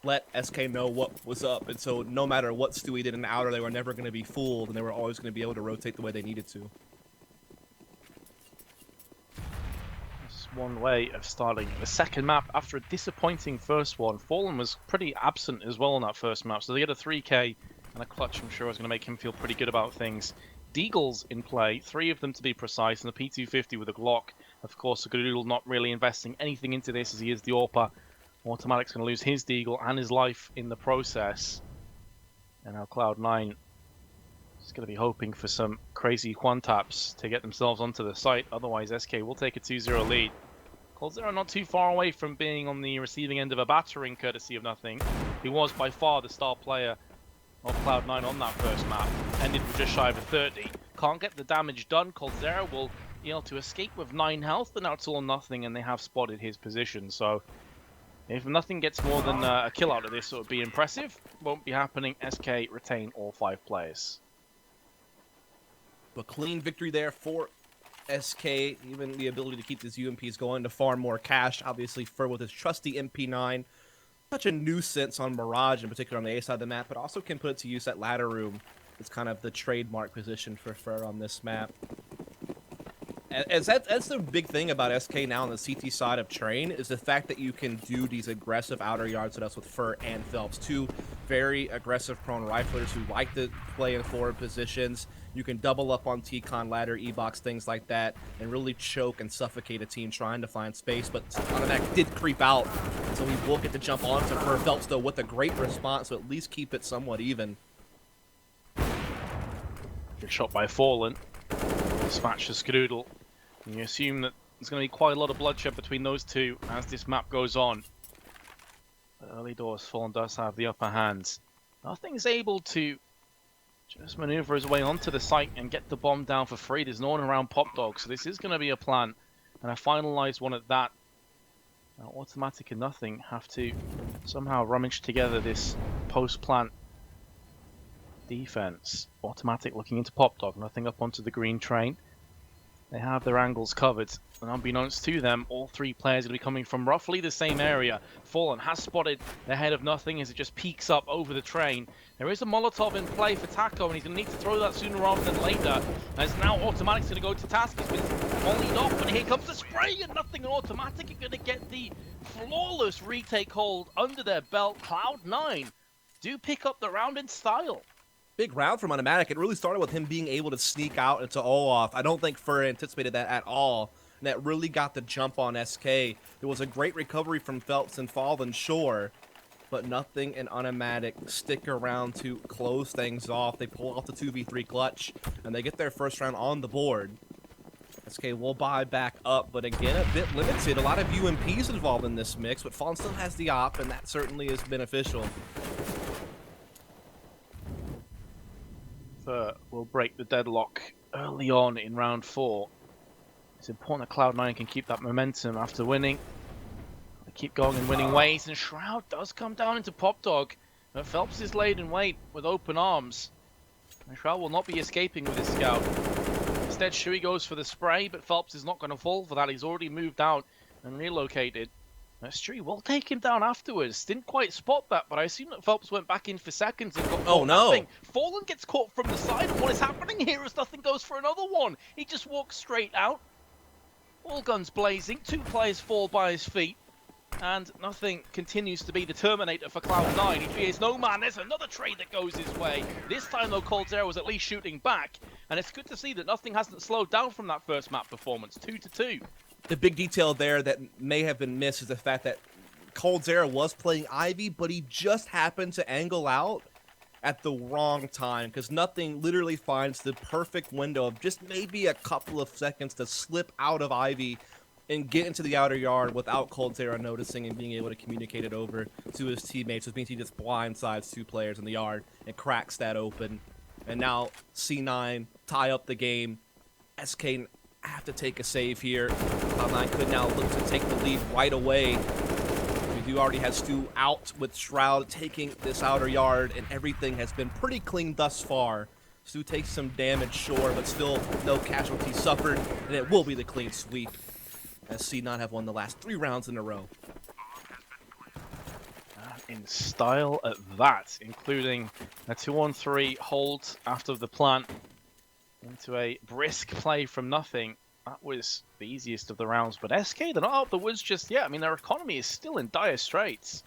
let SK know what was up. And so no matter what Stewie did in the outer, they were never going to be fooled, and they were always going to be able to rotate the way they needed to. One way of starting the second map after a disappointing first one. Fallen was pretty absent as well on that first map, so they get a 3k and a clutch I'm sure is going to make him feel pretty good about things. Deagles in play, 3 of them to be precise, and the P250 with a Glock. Of course, Subaru not really investing anything into this as he is the AWPer. Automatic's going to lose his Deagle and his life in the process. And now Cloud9 is going to be hoping for some crazy one-taps to get themselves onto the site. Otherwise, SK will take a 2-0 lead. Coldzera not too far away from being on the receiving end of a battering, courtesy of Nothing. He was by far the star player of Cloud9 on that first map. Ended with just shy of a 30. Can't get the damage done. Coldzera will be able to escape with 9 health, but now it's all Nothing, and they have spotted his position. So if Nothing gets more than a kill out of this, it would be impressive. Won't be happening. SK retain all 5 players. A clean victory there for SK, even the ability to keep these UMPs going to farm more cash. Obviously, Fur with his trusty MP9, such a nuisance on Mirage, in particular on the A side of the map, but also can put it to use at ladder room. It's kind of the trademark position for Fur on this map. That's the big thing about SK now on the CT side of Train, is the fact that you can do these aggressive outer yards with us with Fur and Phelps, 2 very aggressive prone riflers who like to play in forward positions. You can double up on T-Con, ladder, E-box, things like that, and really choke and suffocate a team trying to find space. But Automatic did creep out, so we will get to jump onto Fur. Phelps, though, with a great response, so at least keep it somewhat even. Good shot by Fallen. Dispatch to Skedoodle. And you assume that there's going to be quite a lot of bloodshed between those two as this map goes on. But early doors, Fallen does have the upper hand. Nothing's able to just maneuver his way onto the site and get the bomb down for free. There's no one around Pop Dog, so this is going to be a plan. And a finalized one at that. Now, Automatic and Nothing have to somehow rummage together this post-plant defense. Automatic looking into Pop Dog, Nothing up onto the green train. They have their angles covered, and unbeknownst to them, all 3 players are going to be coming from roughly the same area. Fallen has spotted the head of Nothing as it just peeks up over the train. There is a Molotov in play for Taco, and he's going to need to throw that sooner rather than later, as now Automatic's going to go to task. He's been volleyed off, and here comes the spray, and Nothing and Automatic are going to get the flawless retake hold under their belt. Cloud9 do pick up the round in style. Big round from Automatic. It really started with him being able to sneak out into Olaf. I don't think Fur anticipated that at all, and that really got the jump on SK. There was a great recovery from Phelps and Fallen, sure, but nothing in Automatic stick around to close things off. They pull off the 2v3 clutch, and they get their first round on the board. SK will buy back up, but again, a bit limited. A lot of UMPs involved in this mix, but Fallen still has the op, and that certainly is beneficial. Will break the deadlock early on in round 4. It's important that Cloud9 can keep that momentum after winning. They keep going in winning ways, and Shroud does come down into Pop Dog. But Phelps is laid in wait with open arms. And Shroud will not be escaping with his scout. Instead, Shui goes for the spray, but Phelps is not going to fall for that. He's already moved out and relocated. Stewie will take him down afterwards. Didn't quite spot that, but I assume that Phelps went back in for seconds and got caught napping. Fallen gets caught from the side, and what is happening here is nothing goes for another one. He just walks straight out. All guns blazing. 2 players fall by his feet. And nothing continues to be the Terminator for Cloud9. He fears no man. There's another trade that goes his way. This time, though, coldzera was at least shooting back. And it's good to see that nothing hasn't slowed down from that first map performance. 2-2. The big detail there that may have been missed is the fact that coldzera was playing Ivy, but he just happened to angle out at the wrong time, because nothing literally finds the perfect window of just maybe a couple of seconds to slip out of Ivy and get into the outer yard without coldzera noticing and being able to communicate it over to his teammates, which means he just blindsides 2 players in the yard and cracks that open. And now C9 tie up the game. SK have to take a save here. Cloud9 could now look to take the lead right away. We do already have Stu out with Shroud taking this outer yard, and everything has been pretty clean thus far. Stu takes some damage, sure, but still no casualties suffered, and it will be the clean sweep, as C9 have won the last 3 rounds in a row. In style at that, including a 2-on-3 hold after the plant into a brisk play from nothing. That was the easiest of the rounds, but SK, they're not out of the woods just yet. I mean, their economy is still in dire straits.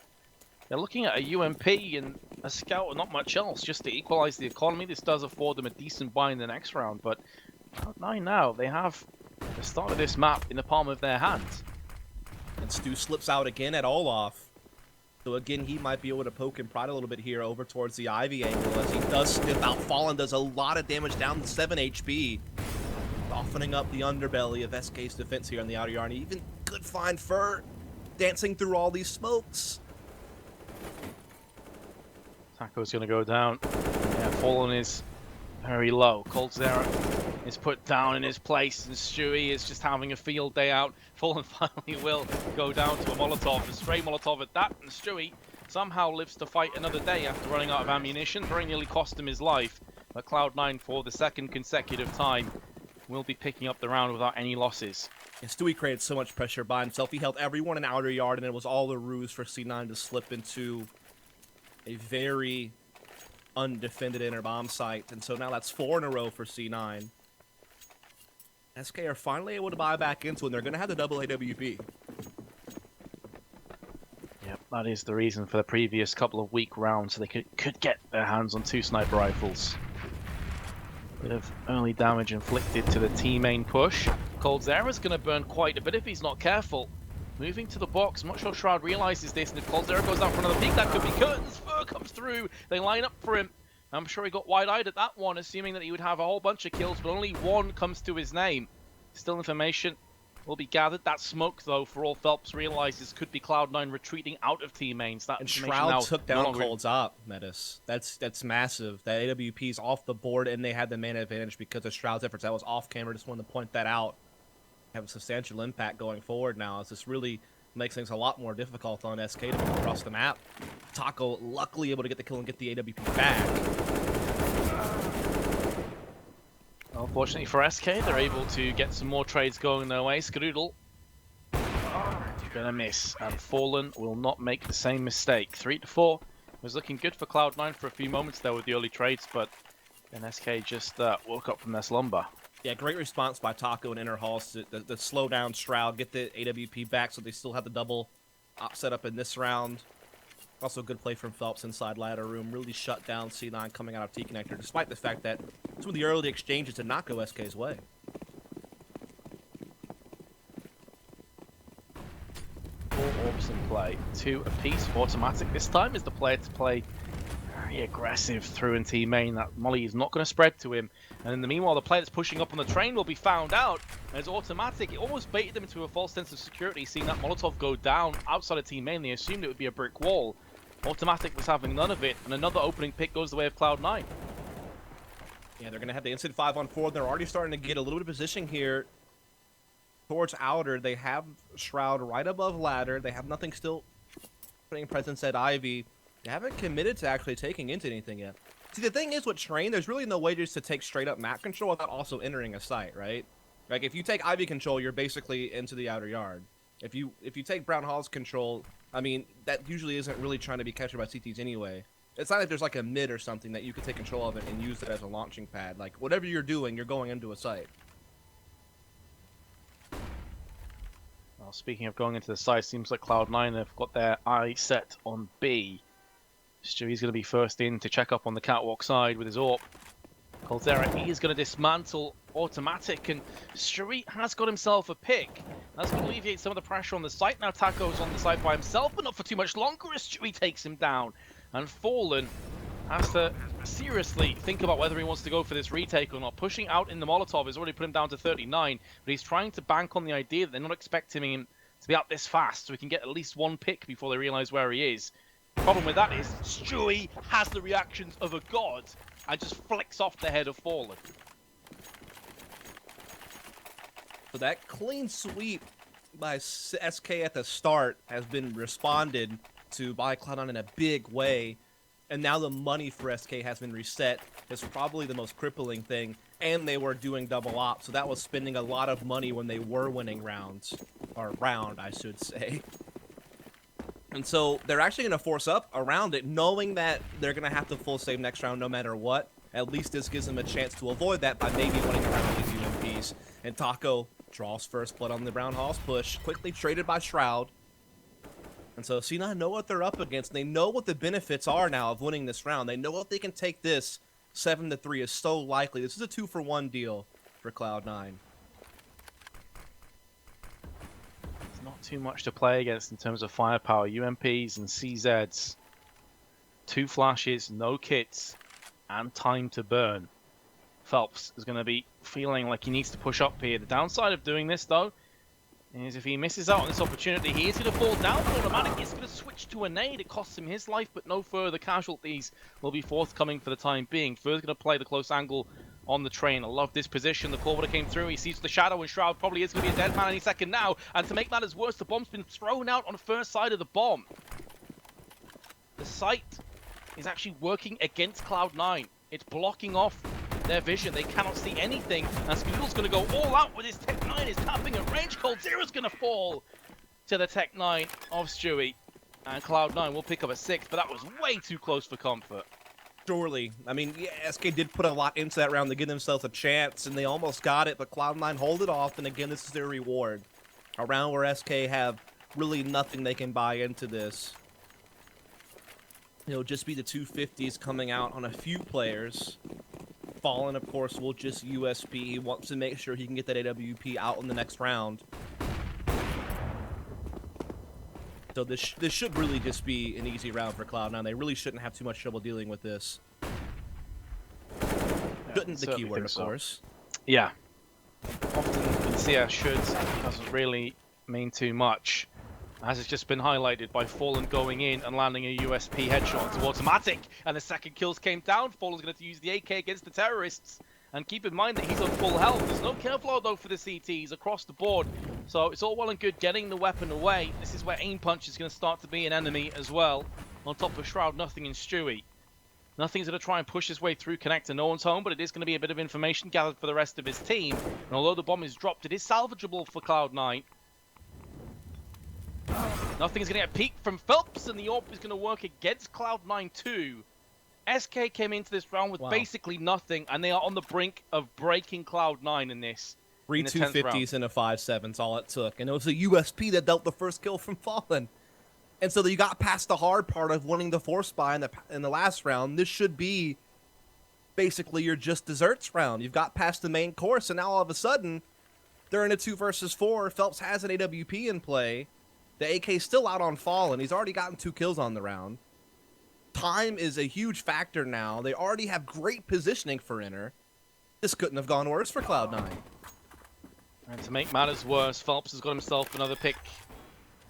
They're looking at a UMP and a scout and not much else just to equalize the economy. This does afford them a decent buy in the next round, but Cloud9 now, they have the start of this map in the palm of their hands. And Stu slips out again at Olaf. So again, he might be able to poke and prod a little bit here over towards the Ivy angle as he does sniff out. Fallen does a lot of damage down to 7 HP. Softening up the underbelly of SK's defense here on the outer yard. And even good find Fur dancing through all these smokes. Taco's going to go down. Yeah, Fallen is very low. coldzera is put down in his place, and Stewie is just having a field day out. Fallen finally will go down to a Molotov, a stray Molotov at that, and Stewie somehow lives to fight another day after running out of ammunition. Very nearly cost him his life, but Cloud9 for the 2nd consecutive time will be picking up the round without any losses. And Stewie created so much pressure by himself. He held everyone in outer yard, and it was all a ruse for C9 to slip into a very undefended inner bomb site. And so now that's 4 in a row for C9. SK are finally able to buy back into it, and they're going to have the double AWP. Yep, that is the reason for the previous couple of weak rounds, so they could get their hands on 2 sniper rifles. Bit of early damage inflicted to the T-main push. coldzera's going to burn quite a bit if he's not careful. Moving to the box, I'm not sure Shroud realizes this, and if coldzera goes down for another peek, that could be curtains. Fur comes through, they line up for him. I'm sure he got wide-eyed at that one, assuming that he would have a whole bunch of kills, but only 1 comes to his name. Still information will be gathered. That smoke, though, for all Phelps realizes, could be Cloud9 retreating out of T-mains. That and information Shroud now took down Cold's op, Metis. That's massive. That AWP's off the board, and they had the man advantage because of Shroud's efforts. That was off-camera. Just wanted to point that out. Have a substantial impact going forward now, as this really makes things a lot more difficult on SK to move across the map. Taco luckily able to get the kill and get the AWP back. Unfortunately for SK, they're able to get some more trades going their way. Skadoodle gonna miss, and Fallen will not make the same mistake. 3-4 was looking good for Cloud9 for a few moments there with the early trades, but then SK just woke up from their slumber. Yeah, great response by Taco and Inner Halls to slow down Shroud, get the AWP back so they still have the double op set up in this round. Also good play from Phelps inside ladder room, really shut down C9 coming out of T-Connector, despite the fact that some of the early exchanges did not go SK's way. Full orbs and play. 2 apiece. Automatic this time is the player to play very aggressive through and T main. That molly is not going to spread to him. And in the meanwhile, the player that's pushing up on the train will be found out. As Automatic, it almost baited them into a false sense of security, seeing that Molotov go down outside of T main. They assumed it would be a brick wall. Automatic was having none of it, and another opening pick goes the way of Cloud9. Yeah, they're going to have the instant 5-on-4. They're already starting to get a little bit of position here towards Outer. They have Shroud right above ladder. They have nothing still putting presence at Ivy. They haven't committed to actually taking into anything yet. See, the thing is with Train, there's really no way just to take straight up map control without also entering a site, right? Like, if you take Ivy control, you're basically into the outer yard. If you take Brown Hall's control, I mean, that usually isn't really trying to be captured by CTs anyway. It's not like there's like a mid or something that you could take control of it and use it as a launching pad. Like, whatever you're doing, you're going into a site. Well, speaking of going into the site, seems like Cloud9 have got their eye set on B. Stewie's going to be first in to check up on the catwalk side with his AWP. Coldzera, he is going to dismantle Automatic, and Stewie has got himself a pick. That's going to alleviate some of the pressure on the site. Now Taco's on the side by himself, but not for too much longer as Stewie takes him down. And Fallen has to seriously think about whether he wants to go for this retake or not. Pushing out in the Molotov has already put him down to 39, but he's trying to bank on the idea that they're not expecting him to be out this fast, so he can get at least one pick before they realize where he is. Problem with that is Stewie has the reactions of a god and just flicks off the head of Fallen. So that clean sweep by SK at the start has been responded to by Cloud9 in a big way, and now the money for SK has been reset. It's probably the most crippling thing, and they were doing double op, so that was spending a lot of money when they were winning rounds, or round, I should say. And so they're actually going to force up around it, knowing that they're going to have to full save next round no matter what. At least this gives them a chance to avoid that by maybe winning around with UMPs. And Taco draws first blood on the Brown Hall's push, quickly traded by Shroud. And so C9 know what they're up against. They know what the benefits are now of winning this round. They know if they can take this 7-3 is so likely. This is a 2-for-1 deal for Cloud9. Not too much to play against in terms of firepower. UMPs and CZs. 2 flashes, no kits, and time to burn. Phelps is going to be feeling like he needs to push up here. The downside of doing this, though, is if he misses out on this opportunity, he is going to fall down. Automatic is going to switch to a nade. It costs him his life, but no further casualties will be forthcoming for the time being. Fur's going to play the close angle on the train. I love this position. The Corvator came through. He sees the shadow, and Shroud probably is going to be a dead man any second now. And to make matters worse, the bomb's been thrown out on the first side of the bomb. The site is actually working against Cloud9. It's blocking off their vision. They cannot see anything. And Scoodle's going to go all out with his Tech 9. Is tapping at range. Coldzera's going to fall to the Tech 9 of Stewie. And Cloud9 will pick up a 6, but that was way too close for comfort. Surely. I mean, yeah, SK did put a lot into that round to give themselves a chance, and they almost got it, but Cloud9 hold it off, and again, this is their reward. A round where SK have really nothing they can buy into this. It'll just be the 250s coming out on a few players. Fallen, of course, will just USP. He wants to make sure he can get that AWP out in the next round. So this should really just be an easy round for Cloud9. They really shouldn't have too much trouble dealing with this. Shouldn't the keyword, of course. Yeah. Often you can see our should doesn't really mean too much. As it's just been highlighted by Fallen going in and landing a USP headshot to Automatic. And the second kills came down. Fallen's going to use the AK against the terrorists. And keep in mind that he's on full health. There's no Kevlar though for the CTs across the board. So it's all well and good getting the weapon away. This is where aim punch is going to start to be an enemy as well. On top of Shroud, nothing in Stewie. Nothing's going to try and push his way through Connector. No one's home, but it is going to be a bit of information gathered for the rest of his team. And although the bomb is dropped, it is salvageable for Cloud9. Nothing's going to get peeked from Phelps, and the AWP is going to work against Cloud9 too. SK came into this round with basically nothing, and they are on the brink of breaking Cloud9 in this. 3 250s and a 5-7's all it took. And it was a USP that dealt the first kill from Fallen. And so you got past the hard part of winning the force buy in the last round. This should be basically your just desserts round. You've got past the main course, and now all of a sudden, they're in a 2 versus 4. Phelps has an AWP in play. The AK's still out on Fallen. He's already gotten 2 kills on the round. Time is a huge factor now. They already have great positioning for Inner. This couldn't have gone worse for Cloud9. And to make matters worse, Phelps has got himself another pick.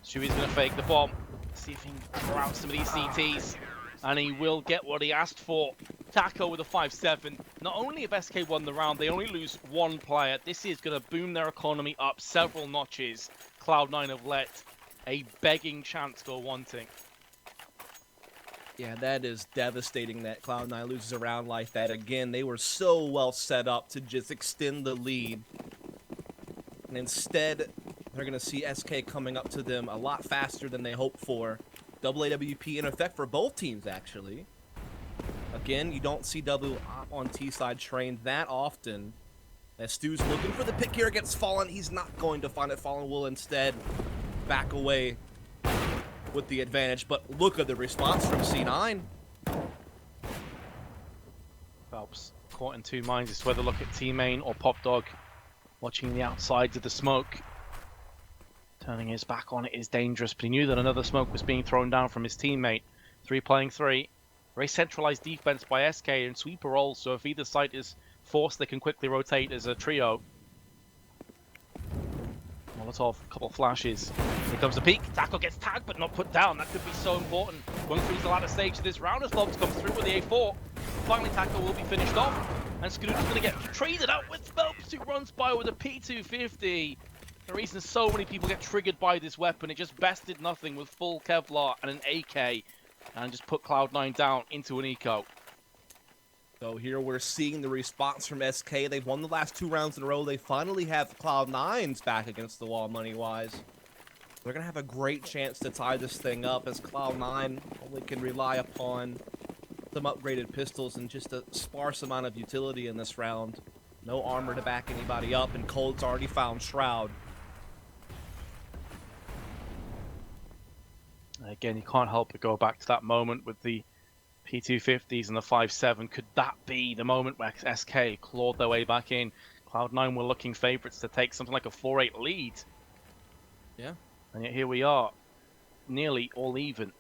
Chewy's going to fake the bomb. See if he can draw out some of these CTs. And he will get what he asked for. Taco with a 5-7. Not only have SK won the round, they only lose 1 player. This is going to boom their economy up several notches. Cloud9 have let a begging chance go wanting. Yeah, that is devastating that Cloud9 loses a round like that. Again, they were so well set up to just extend the lead. And instead, they're going to see SK coming up to them a lot faster than they hoped for. Double AWP in effect for both teams, actually. Again, you don't see W on T-side trained that often. As Stu's looking for the pick here against Fallen, he's not going to find it. Fallen will instead back away with the advantage. But look at the response from C9. Phelps caught in 2 minds as to whether to look at T-Main or Pop Dog. Watching the outsides of the smoke. Turning his back on it is dangerous, but he knew that another smoke was being thrown down from his teammate. 3 playing 3. Very centralized defense by SK and sweeper rolls, so if either side is forced, they can quickly rotate as a trio. Molotov, a couple of flashes. Here comes the peek. Taco gets tagged but not put down. That could be so important. Going through the latter stage of this round as Phelps comes through with the A4. Finally, Taco will be finished off. And Skadoo's going to get traded out with Phelps, who runs by with a P250. The reason so many people get triggered by this weapon, it just bested nothing with full Kevlar and an AK. And just put Cloud9 down into an eco. So here we're seeing the response from SK. They've won the last 2 rounds in a row. They finally have Cloud9's back against the wall money-wise. They're going to have a great chance to tie this thing up as Cloud9 only can rely upon some upgraded pistols and just a sparse amount of utility in this round. No armor to back anybody up, and Cold's already found Shroud. Again, you can't help but go back to that moment with the P250s and the 5-7. Could that be the moment where SK clawed their way back in? Cloud9 were looking favourites to take something like a 4-8 lead. Yeah. And yet here we are, nearly all even.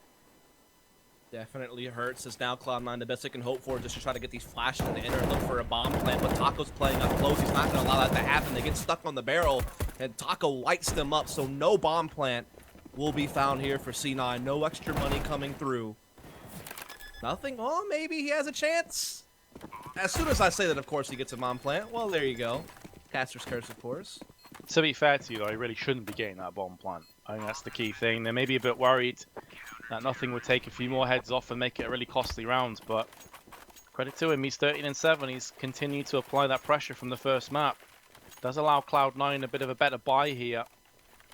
Definitely hurts, as now Cloud9, the best they can hope for is just to try to get these flashes in the inner and look for a bomb plant. But Taco's playing up close. He's not going to allow that to happen. They get stuck on the barrel, and Taco lights them up, so no bomb plant will be found here for C9. No extra money coming through. Nothing? Oh, maybe he has a chance. As soon as I say that, of course, he gets a bomb plant. Well, there you go. Caster's curse, of course. To be fair to you, though, he really shouldn't be getting that bomb plant. I think that's the key thing. They may be a bit worried that nothing would take a few more heads off and make it a really costly round, but credit to him, he's 13-7. He's continued to apply that pressure from the first map. Does allow Cloud9 a bit of a better buy here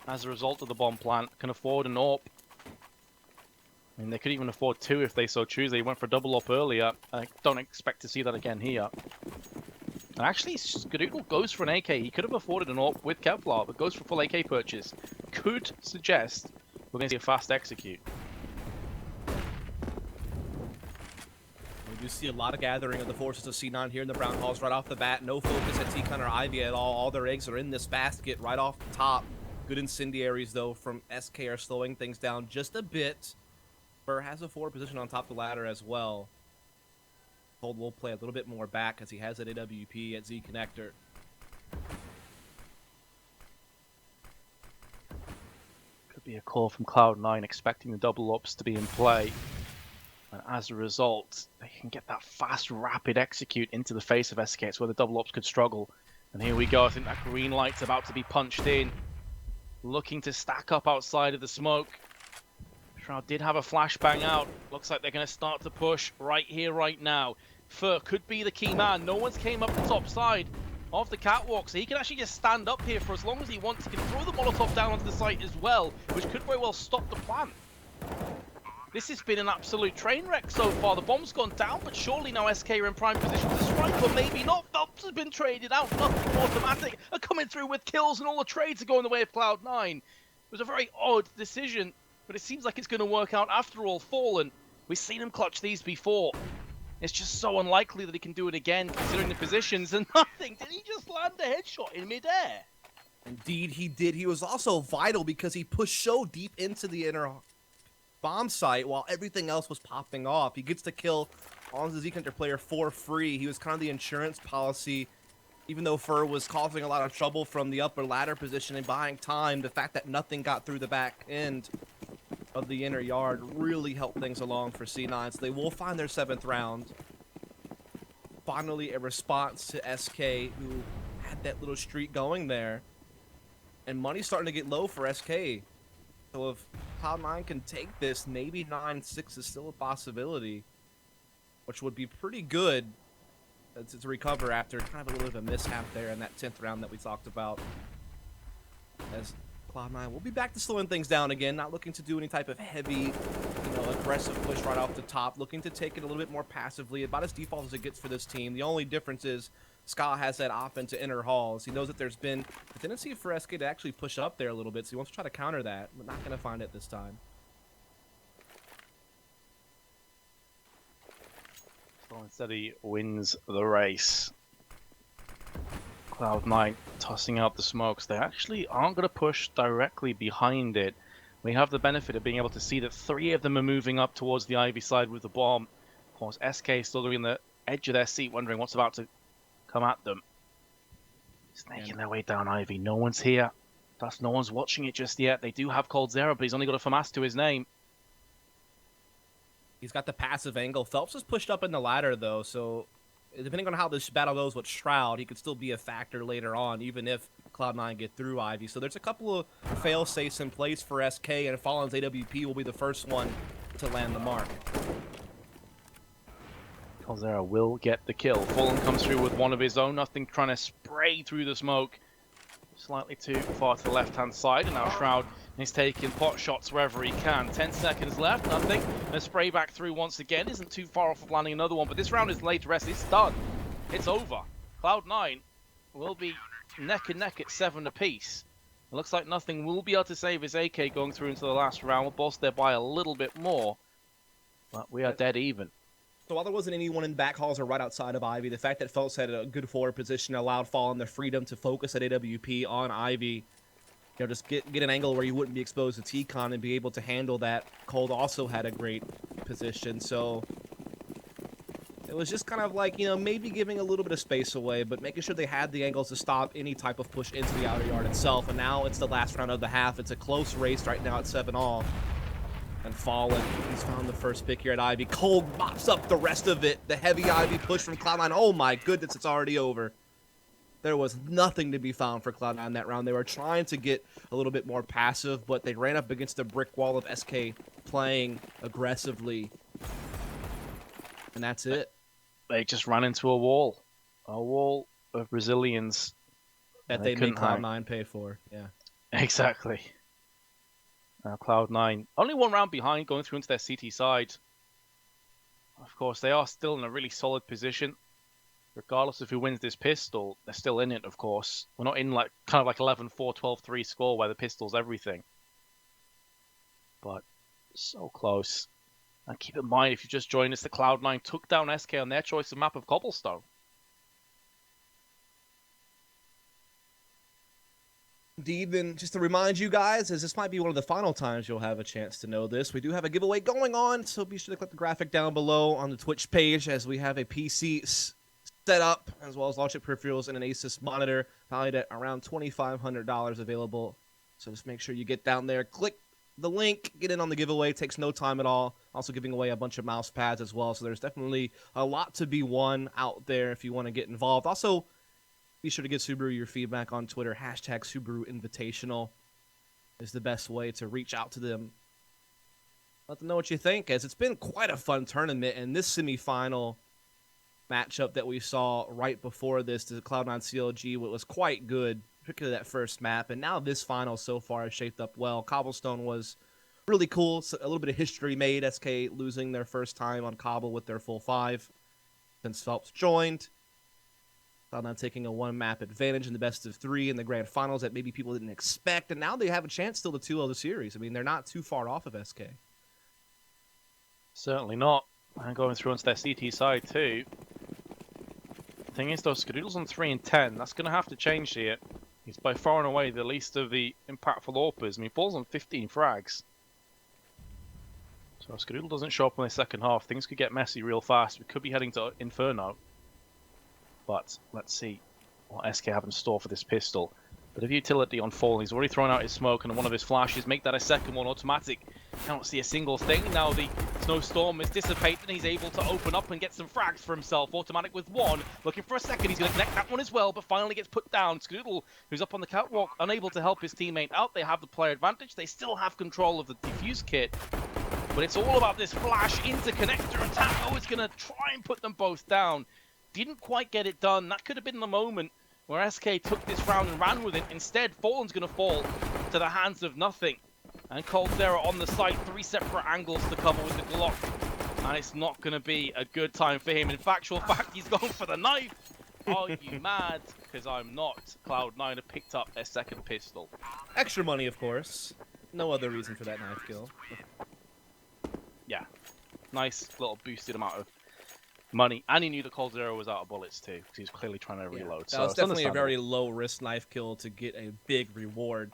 as a result of the bomb plant. Can afford an AWP. I mean, they could even afford 2 if they so choose. They went for double AWP earlier. I don't expect to see that again here. And actually, Skadoodle goes for an AK. He could have afforded an AWP with Kevlar, but goes for full AK purchase. Could suggest we're going to see a fast execute. We do see a lot of gathering of the forces of C9 here in the Brown Halls right off the bat. No focus at T-Con or Ivy at all. All their eggs are in this basket right off the top. Good incendiaries, though, from SK are slowing things down just a bit. Burr has a forward position on top of the ladder as well. Cold will play a little bit more back as he has that AWP at Z connector. Could be a call from Cloud9 expecting the double ups to be in play. And as a result, they can get that fast, rapid execute into the face of SK. It's where the double ups could struggle. And here we go. I think that green light's about to be punched in. Looking to stack up outside of the smoke. Shroud did have a flashbang out. Looks like they're going to start to push right here, right now. Fur could be the key man. No one's came up the top side of the catwalk, so he can actually just stand up here for as long as he wants. He can throw the Molotov down onto the site as well, which could very well stop the plan. This has been an absolute train wreck so far. The bomb's gone down, but surely now SK are in prime position to strike, but maybe not. Phelps has been traded out. Nothing automatic are coming through with kills, and all the trades are going the way of Cloud9. It was a very odd decision, but it seems like it's going to work out after all. Fallen, we've seen him clutch these before. It's just so unlikely that he can do it again, considering the positions, and nothing. Did he just land a headshot in midair? Indeed, he did. He was also vital because he pushed so deep into the inner bomb site while everything else was popping off. He gets the kill on the Zeke Hunter player for free. He was kind of the insurance policy. Even though Fur was causing a lot of trouble from the upper ladder position and buying time, the fact that nothing got through the back end of the inner yard really helped things along for C9. So they will find their 7th round. Finally, a response to SK, who had that little streak going there. And money's starting to get low for SK. So if Cloud9 can take this, maybe 9-6 is still a possibility, which would be pretty good to recover after kind of a little bit of a mishap there in that 10th round that we talked about. As Cloud9 will be back to slowing things down again, not looking to do any type of heavy, aggressive push right off the top, looking to take it a little bit more passively, about as default as it gets for this team. The only difference is Ska has that off into inner halls. He knows that there's been a tendency for SK to actually push up there a little bit, so he wants to try to counter that, but not going to find it this time. So instead he wins the race. Cloud9 tossing out the smokes. They actually aren't going to push directly behind it. We have the benefit of being able to see that 3 of them are moving up towards the Ivy side with the bomb. Of course, SK is still going to be on the edge of their seat, wondering what's about to come at them. Snaking their way down Ivy. No one's here. Thus, no one's watching it just yet. They do have Cold Zero, but he's only got a FAMAS to his name. He's got the passive angle. Phelps is pushed up in the ladder, though, so depending on how this battle goes with Shroud, he could still be a factor later on, even if Cloud9 get through Ivy. So there's a couple of fail-safes in place for SK, and Fallen's AWP will be the first one to land the mark. Cold Zero will get the kill. Fallen comes through with one of his own. Nothing trying to spray through the smoke. Slightly too far to the left-hand side, and now Shroud is taking pot shots wherever he can. 10 seconds left, nothing. A spray back through once again. Isn't too far off of landing another one, but this round is laid to rest. It's done. It's over. Cloud9 will be neck and neck at 7 apiece. It looks like nothing will be able to save his AK going through into the last round. We'll boss there by a little bit more, but we are dead even. So while there wasn't anyone in back halls or right outside of Ivy, the fact that Phelps had a good forward position allowed Fallen the freedom to focus at AWP on Ivy. Just get an angle where you wouldn't be exposed to T-Con and be able to handle that. Cold also had a great position, so it was just kind of like, maybe giving a little bit of space away, but making sure they had the angles to stop any type of push into the outer yard itself. And now it's the last round of the half. It's a close race right now at 7-all. And Fallen, he's found the first pick here at Ivy. Cold mops up the rest of it. The heavy Ivy push from Cloud9. Oh my goodness, it's already over. There was nothing to be found for Cloud9 in that round. They were trying to get a little bit more passive, but they ran up against a brick wall of SK playing aggressively. And that's it. They just ran into a wall of Brazilians. That they made Cloud9 pay for, yeah. Exactly. Now Cloud9, only 1 round behind, going through into their CT side. Of course, they are still in a really solid position. Regardless of who wins this pistol, they're still in it, of course. We're not in kind of like 11-4, 12-3 score where the pistol's everything. But so close. And keep in mind, if you just joined us, the Cloud9 took down SK on their choice of map of Cobblestone. Indeed, then just to remind you guys, as this might be one of the final times you'll have a chance to know this, we do have a giveaway going on, so be sure to click the graphic down below on the Twitch page as we have a PC set up, as well as Logitech peripherals and an Asus monitor, valued at around $2,500 available. So just make sure you get down there, click the link, get in on the giveaway. It takes no time at all. Also giving away a bunch of mouse pads as well, so there's definitely a lot to be won out there if you want to get involved. Also, be sure to give Subaru your feedback on Twitter. Hashtag Subaru Invitational is the best way to reach out to them. Let them know what you think, as it's been quite a fun tournament, and this semifinal matchup that we saw right before this, the Cloud9 CLG, was quite good, particularly that first map, and now this final so far has shaped up well. Cobblestone was really cool. So a little bit of history made, SK losing their first time on Cobble with their full 5 since Phelps joined. Cloud9 taking a 1-map advantage in the best of 3 in the grand finals that maybe people didn't expect, and now they have a chance still to 2-0 the series. I mean, they're not too far off of SK. Certainly not. And going through onto their CT side too. Thing is, though, Skadoodle's on 3 and 10. That's going to have to change here. He's by far and away the least of the impactful AWPers. I mean, falls on 15 frags. So if Skadoodle doesn't show up in the second half, things could get messy real fast. We could be heading to Inferno. But let's see what SK have in store for this pistol. Bit of utility on Fallen. He's already thrown out his smoke and one of his flashes. Make that a second one automatic. Cannot see a single thing. Now the snowstorm is dissipated and he's able to open up and get some frags for himself. Automatic with one. Looking for a second. He's going to connect that one as well, but finally gets put down. Skadoodle, who's up on the catwalk, unable to help his teammate out. They have the player advantage. They still have control of the defuse kit. But it's all about this flash into connector attack. Oh, it's going to try and put them both down. Didn't quite get it done. That could have been the moment where SK took this round and ran with it. Instead, Fallen's going to fall to the hands of nothing. And coldzera on the site, 3 separate angles to cover with the Glock. And it's not going to be a good time for him. In actual fact, he's going for the knife. Are you mad? Because I'm not. Cloud9 have picked up their second pistol. Extra money, of course. No other reason for that knife kill. Yeah. Nice little boosted amount of money. And he knew the coldzera was out of bullets too, because he was clearly trying to reload. That So was it's definitely a understandable. very low-risk knife kill to get a big reward.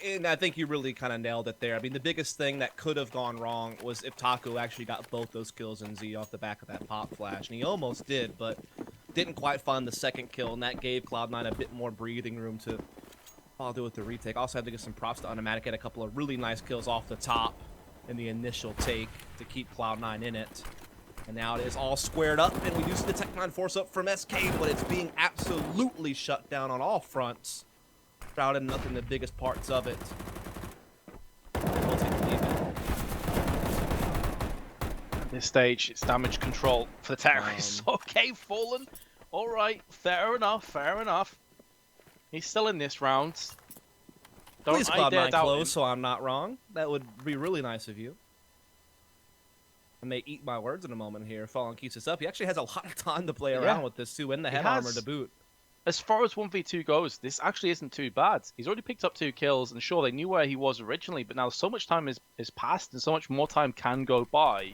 And I think you really kind of nailed it there. I mean, the biggest thing that could have gone wrong was if Taco actually got both those kills in Z off the back of that pop flash. And he almost did, but didn't quite find the second kill, and that gave Cloud9 a bit more breathing room to follow through with the retake. Also had to give some props to Automatic. Had a couple of really nice kills off the top in the initial take to keep Cloud9 in it. And now it is all squared up, and we do see the Tech-9 force up from SK, but it's being absolutely shut down on all fronts. Shrouded nothing the biggest parts of it. And we'll take the lead back. At this stage, it's damage control for the terrorists. Okay, Fallen. Alright, fair enough, fair enough. He's still in this round. Please I dare Cloud9 doubt close, him. so I'm not wrong. That would be really nice of you. I may eat my words in a moment here. Fallen keeps this up. He actually has a lot of time to play around with this, too, and the He head has. armor to boot. As far as 1v2 goes, this actually isn't too bad. He's already picked up 2 kills, and sure, they knew where he was originally, but now so much time has passed, and so much more time can go by,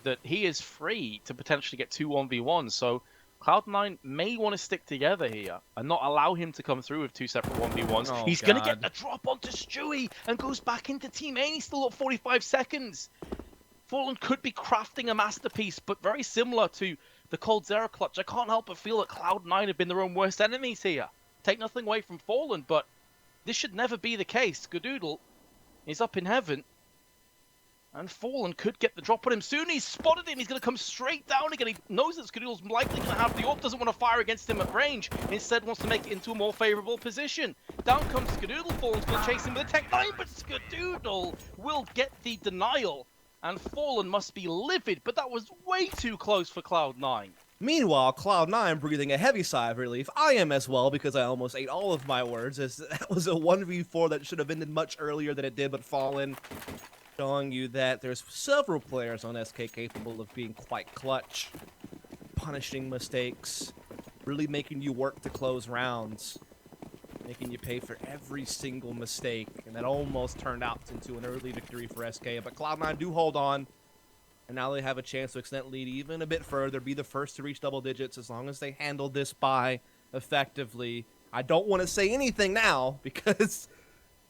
that he is free to potentially get 2 1v1s. So Cloud9 may want to stick together here and not allow him to come through with 2 separate 1v1s. Oh, He's going to God. get the drop onto Stewie and goes back into Team A. He's still at 45 seconds. Fallen could be crafting a masterpiece, but very similar to the coldzera clutch. I can't help but feel that Cloud9 have been their own worst enemies here. Take nothing away from Fallen, but this should never be the case. Skadoodle is up in heaven, and Fallen could get the drop on him soon. He's spotted him. He's going to come straight down again. He knows that Skadoodle's likely going to have the AWP, doesn't want to fire against him at range. Instead wants to make it into a more favorable position. Down comes Skadoodle. Fallen's going to chase him with a Tech-9, but Skadoodle will get the denial. And Fallen must be livid, but that was way too close for Cloud9. Meanwhile, Cloud9 breathing a heavy sigh of relief. I am as well, because I almost ate all of my words, as that was a 1v4 that should have ended much earlier than it did, but Fallen showing you that there's several players on SK capable of being quite clutch, punishing mistakes, really making you work to close rounds, making you pay for every single mistake, and that almost turned out into an early victory for SK, but Cloud9 do hold on. And now they have a chance to extend lead even a bit further, be the first to reach double digits as long as they handle this bye effectively. I don't want to say anything now because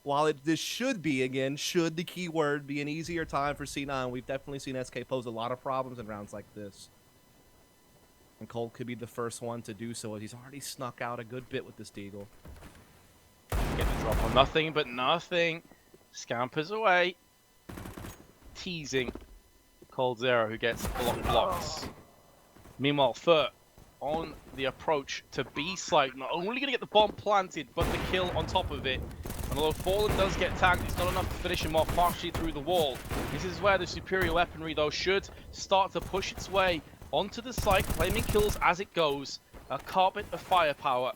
while this should be, again, should the key word be an easier time for C9, we've definitely seen SK pose a lot of problems in rounds like this. And Colt could be the first one to do so as he's already snuck out a good bit with this Deagle. Get the drop on nothing but nothing. Scampers away. Teasing coldzera, who gets blocks. Meanwhile, Fur on the approach to B site, not only going to get the bomb planted, but the kill on top of it. And although Fallen does get tagged, it's not enough to finish him off partially through the wall. This is where the superior weaponry, though, should start to push its way onto the site, claiming kills as it goes. A carpet of firepower.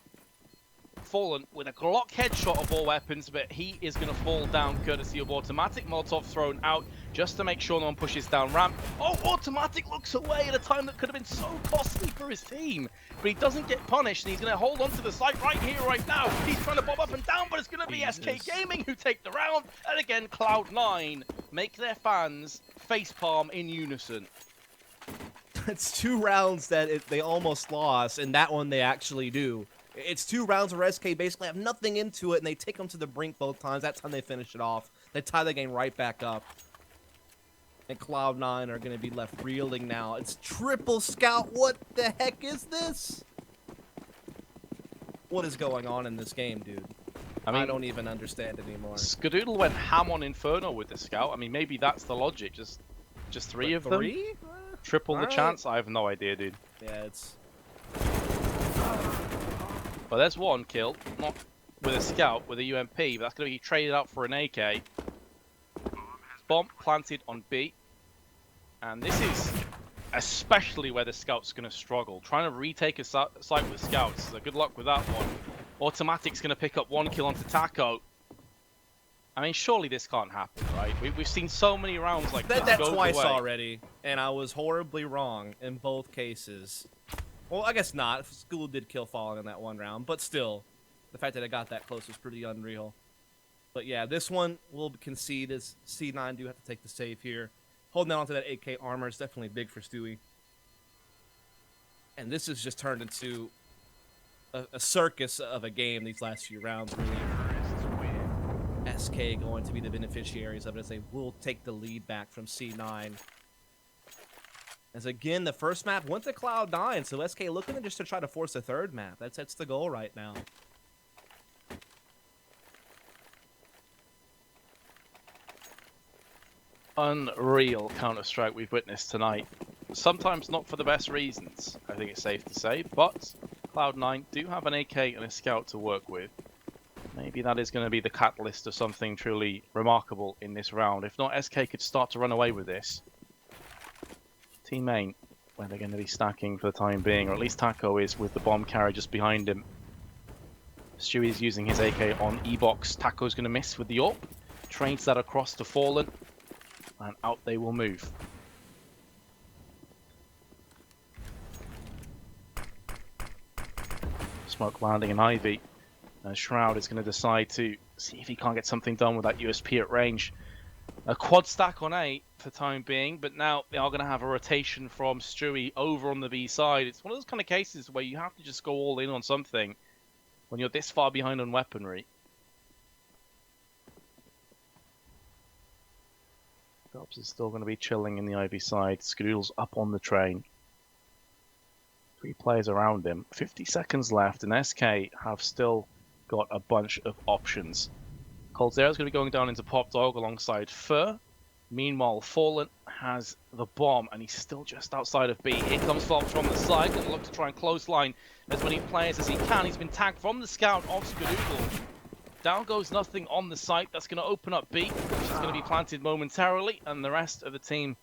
Fallen with a Glock headshot of all weapons, but he is going to fall down courtesy of Automatic. Molotov thrown out just to make sure no one pushes down ramp. Oh, Automatic looks away at a time that could have been so costly for his team. But he doesn't get punished, and he's going to hold on to the site right here, right now. He's trying to bob up and down, but it's going to be SK Gaming who take the round. And again, Cloud9 make their fans facepalm in unison. It's 2 rounds that they almost lost, and that one they actually do. It's 2 rounds where SK basically have nothing into it, and they take them to the brink both times. That's how they finish it off. They tie the game right back up. And Cloud9 are going to be left reeling now. It's triple scout. What the heck is this? What is going on in this game, dude? I don't even understand anymore. Skadoodle went ham on Inferno with the scout. I mean, maybe that's the logic. Just 3 of them? 3? Triple the Alright. chance? I have no idea, dude. Yeah, it's... But there's 1 kill. Not with a scout, with a UMP. But that's going to be traded out for an AK. Bomb planted on B. And this is especially where the scout's going to struggle. Trying to retake a site with scouts. So good luck with that one. Automatic's going to pick up 1 kill onto Taco. I mean, surely this can't happen, right? We've seen so many rounds like this that go twice away. already, and I was horribly wrong in both cases. Well, I guess not. School did kill Fallen in that 1 round, but still, the fact that it got that close was pretty unreal. But yeah, this one we'll concede as C9 do have to take the save here. Holding on to that 8K armor is definitely big for Stewie. And this has just turned into a circus of a game these last few rounds, really. SK going to be the beneficiaries of it as they will take the lead back from C9. As again, the first map went to Cloud9, so SK looking just to try to force a 3rd map. That's the goal right now. Unreal Counter-Strike we've witnessed tonight. Sometimes not for the best reasons, I think it's safe to say, but Cloud9 do have an AK and a scout to work with. Maybe that is going to be the catalyst of something truly remarkable in this round. If not, SK could start to run away with this. Team main, where they're going to be stacking for the time being, or at least Taco is with the bomb carrier just behind him. Stewie's using his AK on E-Box. Taco's going to miss with the AWP. Trades that across to Fallen. And out they will move. Smoke landing in Ivy. And Shroud is going to decide to see if he can't get something done with that USP at range. A quad stack on A for the time being, but now they are going to have a rotation from Stewie over on the B side. It's one of those kind of cases where you have to just go all in on something when you're this far behind on weaponry. Dobbs is still going to be chilling in the Ivy side. Skadoodle's up on the train. 3 players around him. 50 seconds left, and SK have still got a bunch of options. Coldzera's going to be going down into Pop Dog alongside Fur. Meanwhile, Fallen has the bomb, and he's still just outside of B. Here comes Phelps from the side. Going to look to try and close line as many players as he can. He's been tagged from the scout of Skadoodle. Down goes nothing on the site. That's going to open up B, which is going to be planted momentarily, and the rest of the team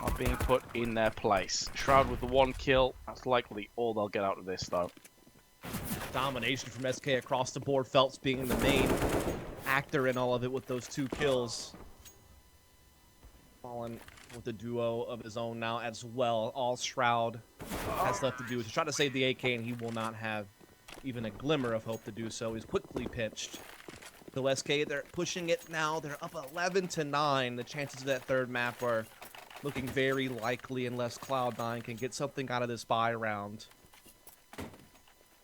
are being put in their place. Shroud with the 1 kill. That's likely all they'll get out of this, though. Domination from SK across the board. Phelps being the main actor in all of it with those 2 kills. Fallen with a duo of his own now as well. All Shroud has left to do is to try to save the AK, and he will not have even a glimmer of hope to do so. He's quickly pitched. So SK, they're pushing it now. They're up 11-9. The chances of that 3rd map are looking very likely unless Cloud9 can get something out of this bye round.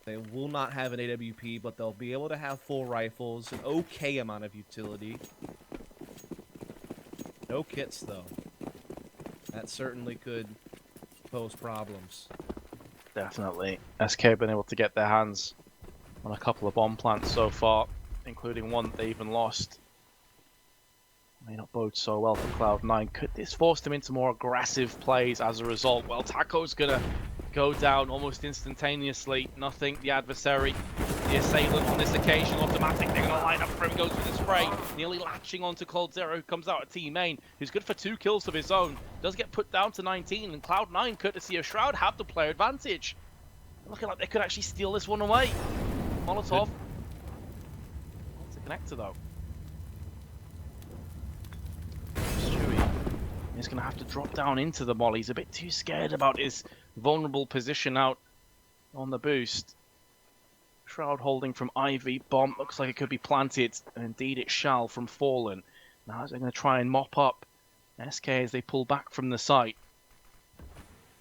They will not have an AWP, but they'll be able to have full rifles, an okay amount of utility. No kits, though. That certainly could pose problems. Definitely. SK have been able to get their hands on a couple of bomb plants so far, including one that they even lost. May not bode so well for Cloud9. Could this force them into more aggressive plays as a result? Well, Taco's gonna go down almost instantaneously. Nothing. The adversary, the assailant on this occasion, automatic. They're gonna line up for him, goes for the spray. Nearly latching onto Coldzera, who comes out at team main, who's good for 2 kills of his own. Does get put down to 19, and Cloud9, courtesy of Shroud, have the player advantage. Looking like they could actually steal this one away. Molotov. It's a connector, though. Stewie is going to have to drop down into the molly. He's a bit too scared about his vulnerable position out on the boost. Shroud holding from Ivy. Bomb looks like it could be planted, and indeed it shall from Fallen. Now they're going to try and mop up SK as they pull back from the site.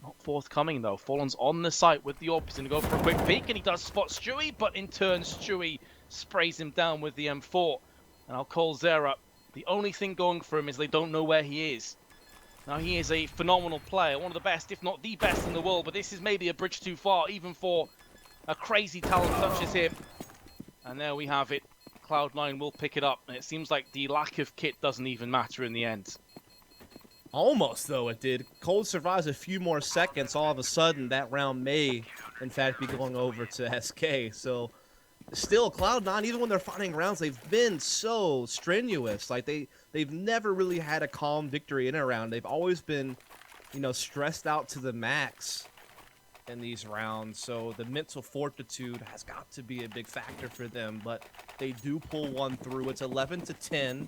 Not forthcoming though. Fallen's on the site with the orb. He's going to go for a quick peek, and he does spot Stewie, but in turn Stewie sprays him down with the M4. And I'll call Zera. The only thing going for him is they don't know where he is. Now he is a phenomenal player, one of the best, if not the best in the world, but this is maybe a bridge too far, even for a crazy talent such as him. And there we have it. Cloud9 will pick it up, and it seems like the lack of kit doesn't even matter in the end. Almost, though, it did. Cold survives a few more seconds. All of a sudden, that round may, in fact, be going over to SK. So, still, Cloud9, even when they're fighting rounds, they've been so strenuous. Like, they've never really had a calm victory in a round. They've always been, you know, stressed out to the max in these rounds. So, the mental fortitude has got to be a big factor for them. But they do pull one through. It's 11-10.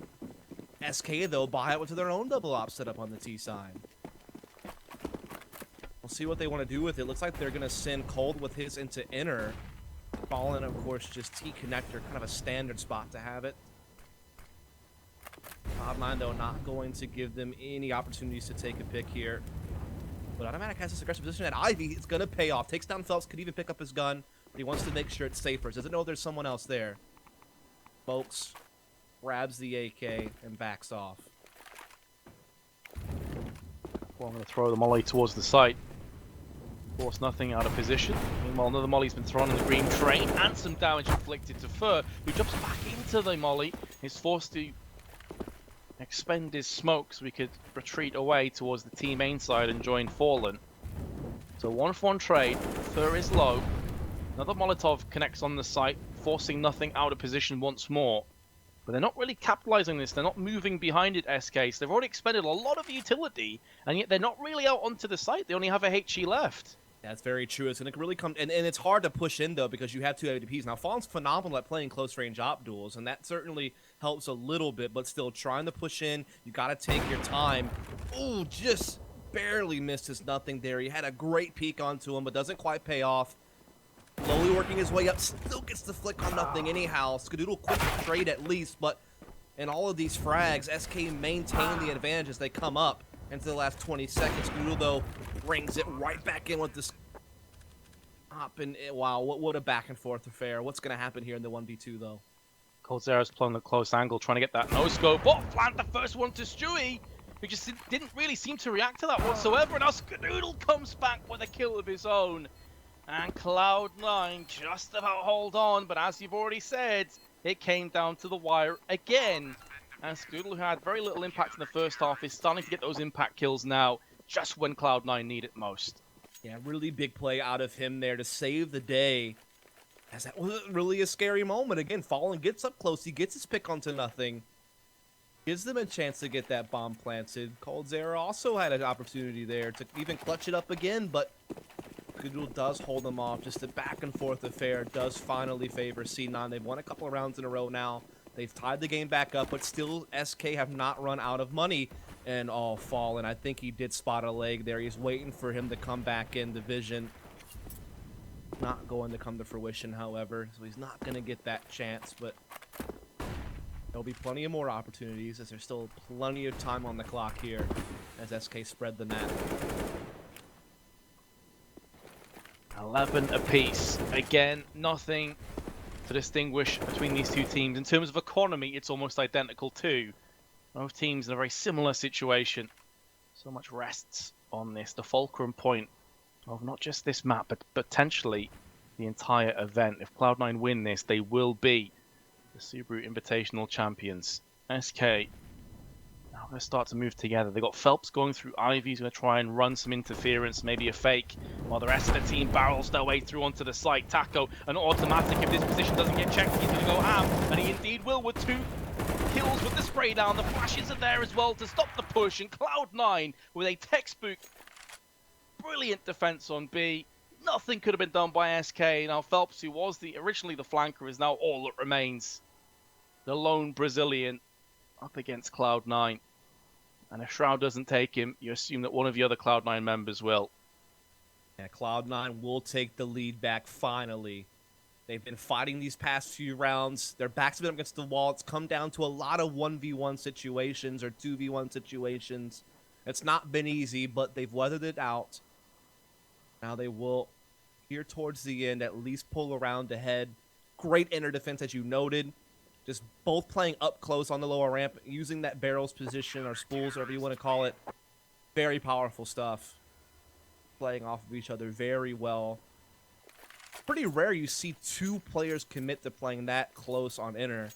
SK, though, buy out to their own double op setup on the T side. We'll see what they want to do with it. Looks like they're going to send Cold with his into inner. Fallen, of course, just T connector, kind of a standard spot to have it. Cloud9, though, not going to give them any opportunities to take a pick here. But Automatic has this aggressive position at Ivy. It's going to pay off. Takes down Phelps, could even pick up his gun, but he wants to make sure it's safer. Doesn't know there's someone else there. Folks. Grabs the AK and backs off. Well, I'm going to throw the molly towards the site. Force nothing out of position. Meanwhile, another molly's been thrown on the green train, and some damage inflicted to Fur, who jumps back into the molly. He's forced to expend his smoke so we could retreat away towards the team main side and join Fallen. So 1-for-1 trade. Fur is low. Another Molotov connects on the site, forcing nothing out of position once more. But they're not really capitalizing this. They're not moving behind it, SK. So they've already expended a lot of utility, and yet they're not really out onto the site. They only have a HE left. That's very true. It's going to really come... And it's hard to push in, though, because you have two AWPs. Now, Fallen's phenomenal at playing close-range op duels, and that certainly helps a little bit, but still trying to push in. You got to take your time. Ooh, just barely missed his nothing there. He had a great peek onto him, but doesn't quite pay off. Slowly working his way up, still gets the flick on nothing anyhow. Skadoodle quick trade at least, but in all of these frags, SK maintain the advantage as they come up into the last 20 seconds. Skadoodle, though, brings it right back in with this hop, and wow, what a back and forth affair. What's going to happen here in the 1v2, though? Coldzera's playing a close angle, trying to get that no-scope. Oh, plant the first one to Stewie, who just didn't really seem to react to that whatsoever, and now Skadoodle comes back with a kill of his own. And Cloud9 just about hold on, but as you've already said, it came down to the wire again. And Skadoodle, who had very little impact in the first half, is starting to get those impact kills now, just when Cloud9 need it most. Yeah, really big play out of him there to save the day. As that was really a scary moment. Again, Fallen gets up close, he gets his pick onto nothing. Gives them a chance to get that bomb planted. Coldzera also had an opportunity there to even clutch it up again, but Skadoodle does hold them off. Just a back and forth affair does finally favor C9. They've won a couple of rounds in a row now. They've tied the game back up, but still SK have not run out of money. And all Fallen, I think he did spot a leg there. He's waiting for him to come back in the vision. Not going to come to fruition, however, so he's not going to get that chance, but there'll be plenty of more opportunities as there's still plenty of time on the clock here as SK spread the map. 11 apiece. Again, nothing to distinguish between these two teams. In terms of economy, it's almost identical too. Both teams in a very similar situation. So much rests on this. The fulcrum point of not just this map, but potentially the entire event. If Cloud9 win this, they will be the Subaru Invitational champions. SK now going to start to move together. They've got Phelps going through Ivy. He's going to try and run some interference, maybe a fake, while the rest of the team barrels their way through onto the site. Taco, an automatic. If this position doesn't get checked, he's going to go ham, and he indeed will with 2 kills with the spray down. The flashes are there as well to stop the push, and Cloud9 with a textbook brilliant defense on B. Nothing could have been done by SK. Now Phelps, who was originally the flanker, is now all that remains. The lone Brazilian up against Cloud9. And if Shroud doesn't take him, you assume that one of the other Cloud9 members will. Yeah, Cloud9 will take the lead back finally. They've been fighting these past few rounds. Their backs have been up against the wall. It's come down to a lot of 1v1 situations or 2v1 situations. It's not been easy, but they've weathered it out. Now they will, here towards the end, at least pull around ahead. Great inner defense, as you noted. Just both playing up close on the lower ramp, using that barrels position or spools, whatever you want to call it. Very powerful stuff. Playing off of each other very well. Pretty rare you see two players commit to playing that close on inner.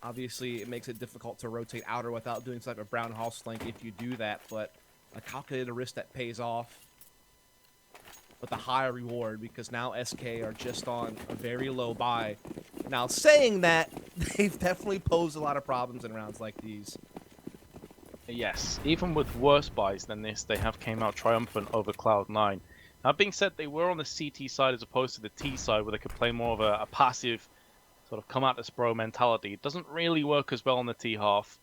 Obviously, it makes it difficult to rotate outer without doing something like a brown house flank if you do that, but a calculated risk that pays off with a high reward, because now SK are just on a very low buy. Now, saying that, they've definitely posed a lot of problems in rounds like these. Yes, even with worse buys than this, they have came out triumphant over Cloud9. That being said, they were on the CT side as opposed to the T side, where they could play more of a passive, sort of come at this bro mentality. It doesn't really work as well on the T half.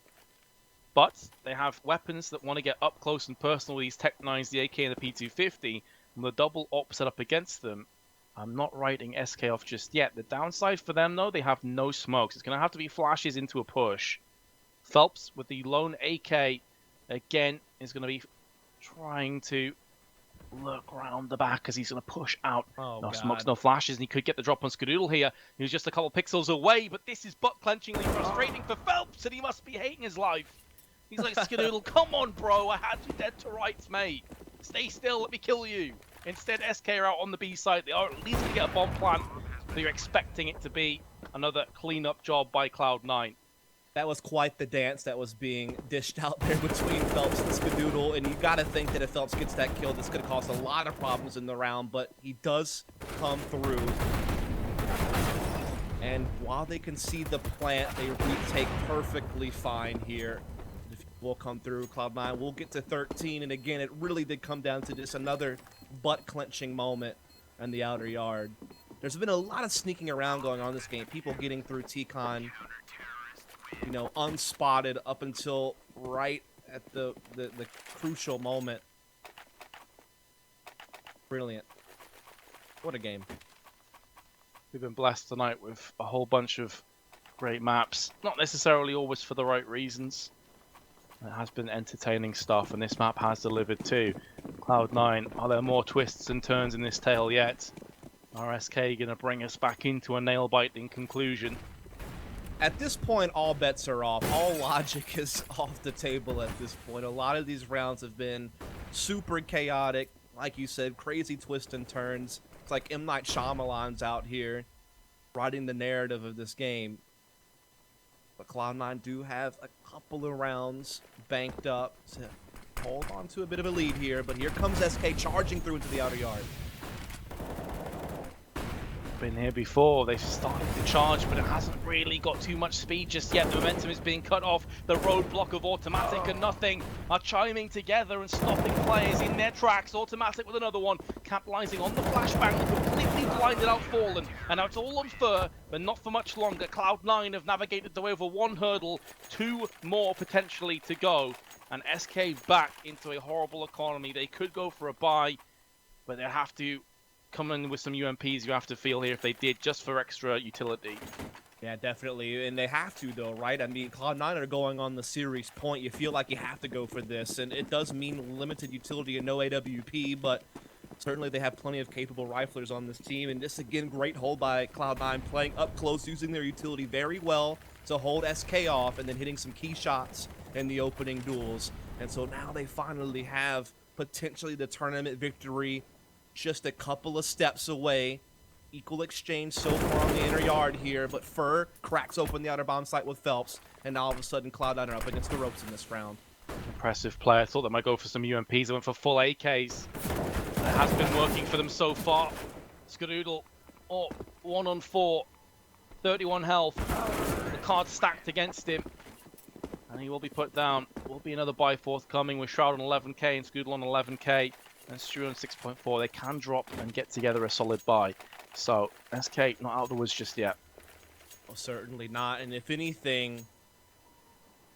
But they have weapons that want to get up close and personal with these Tech 9s, the AK and the P250, and the double op set up against them. I'm not writing SK off just yet. The downside for them, though, they have no smokes. It's going to have to be flashes into a push. Phelps, with the lone AK, again, is going to be trying to look around the back as he's going to push out. Oh, No God. smokes, no flashes, and he could get the drop on Skadoodle here. He was just a couple pixels away, but this is butt-clenchingly frustrating for Phelps, and he must be hating his life. He's like, Skadoodle, come on, bro, I had you dead to rights, mate. Stay still, let me kill you. Instead, SK are out on the B side. They are at least going to get a bomb plant, but you're expecting it to be another clean-up job by Cloud9. That was quite the dance that was being dished out there between Phelps and Skadoodle, and you got to think that if Phelps gets that kill, this could cause a lot of problems in the round, but he does come through. And while they can see the plant, they retake perfectly fine here. If will come through, Cloud9 will get to 13, and again, it really did come down to just another butt-clenching moment in the outer yard. There's been a lot of sneaking around going on in this game, people getting through T-Con, you know, unspotted up until right at the crucial moment. Brilliant. What a game. We've been blessed tonight with a whole bunch of great maps. Not necessarily always for the right reasons. It has been entertaining stuff, and this map has delivered too. Cloud9, are there more twists and turns in this tale yet? Are SK going to bring us back into a nail-biting conclusion? At this point, all bets are off. All logic is off the table at this point. A lot of these rounds have been super chaotic. Like you said, crazy twists and turns. It's like M. Night Shyamalan's out here writing the narrative of this game. But Cloud9 do have a couple of rounds banked up to hold on to a bit of a lead here. But here comes SK charging through into the outer yard. Been here before. They've started to charge, but it hasn't really got too much speed just yet. The momentum is being cut off. The roadblock of Automatic and Nothing are chiming together and stopping players in their tracks. Automatic with another one, capitalizing on the flashbang, completely blinded out Fallen. And now it's all on Fur, but not for much longer. Cloud9 have navigated the way over one hurdle, two more potentially to go. And SK back into a horrible economy. They could go for a buy, but they have to come in with some UMPs. You have to feel here if they did, just for extra utility. Yeah, definitely, and they have to though, right? I mean, Cloud9 are going on the series point. You feel like you have to go for this, and it does mean limited utility and no AWP, but certainly they have plenty of capable riflers on this team, and this, again, great hold by Cloud9, playing up close, using their utility very well to hold SK off, and then hitting some key shots in the opening duels. And so now they finally have potentially the tournament victory just a couple of steps away. Equal exchange so far on the inner yard here, but Fur cracks open the outer bomb site with Phelps, and now all of a sudden Cloud9 are up against the ropes in this round. Impressive play. I thought they might go for some UMPs. They went for full AKs. It has been working for them so far. Skadoodle, 1 on 4, 31 health. The card stacked against him, and he will be put down. Will be another buy forthcoming with Shroud on 11k and Skadoodle on 11k. And Stu on 6.4, they can drop and get together a solid buy. So, SK not out of the woods just yet. Well, certainly not. And if anything,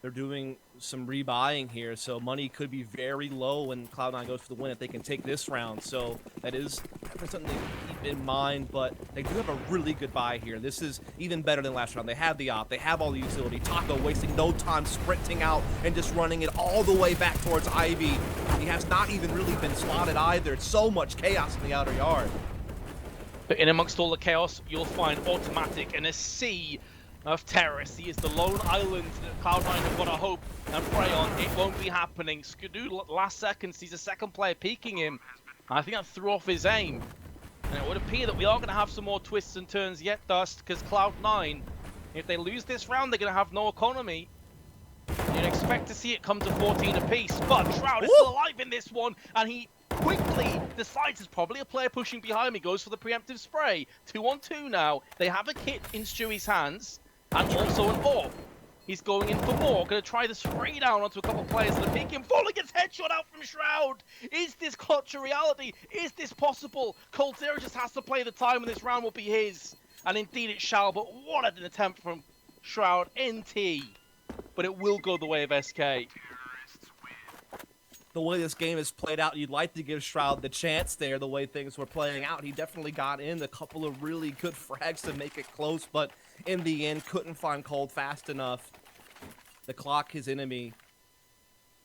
They're doing some rebuying here, so money could be very low when Cloud9 goes for the win if they can take this round. So that is something to keep in mind, but they do have a really good buy here. This is even better than last round. They have the op, they have all the utility. Taco wasting no time sprinting out and just running it all the way back towards Ivy. He has not even really been spotted either. So much chaos in the outer yard. But in amongst all the chaos, you'll find Automatic in a sea of terrorists. He is the lone island that Cloud9 have got to hope and pray on. It won't be happening. Skadoo, last second, sees a second player peeking him. I think that threw off his aim. And it would appear that we are going to have some more twists and turns yet, Dust, because Cloud9, if they lose this round, they're going to have no economy. You'd expect to see it come to 14 apiece, but Shroud is still alive in this one, and he quickly decides it's probably a player pushing behind me, goes for the preemptive spray. 2-on-2 now. They have a kit in Stewie's hands, and also an AWP. He's going in for more, going to try the spray down onto a couple of players that are peeking. Falling gets headshot out from Shroud. Is this clutch a reality? Is this possible? Cold Zero just has to play the time and this round will be his. And indeed it shall, but what an attempt from Shroud. NT. But it will go the way of SK. The way this game is played out, you'd like to give Shroud the chance there, the way things were playing out. He definitely got in a couple of really good frags to make it close, but in the end, couldn't find Cold fast enough. The clock his enemy,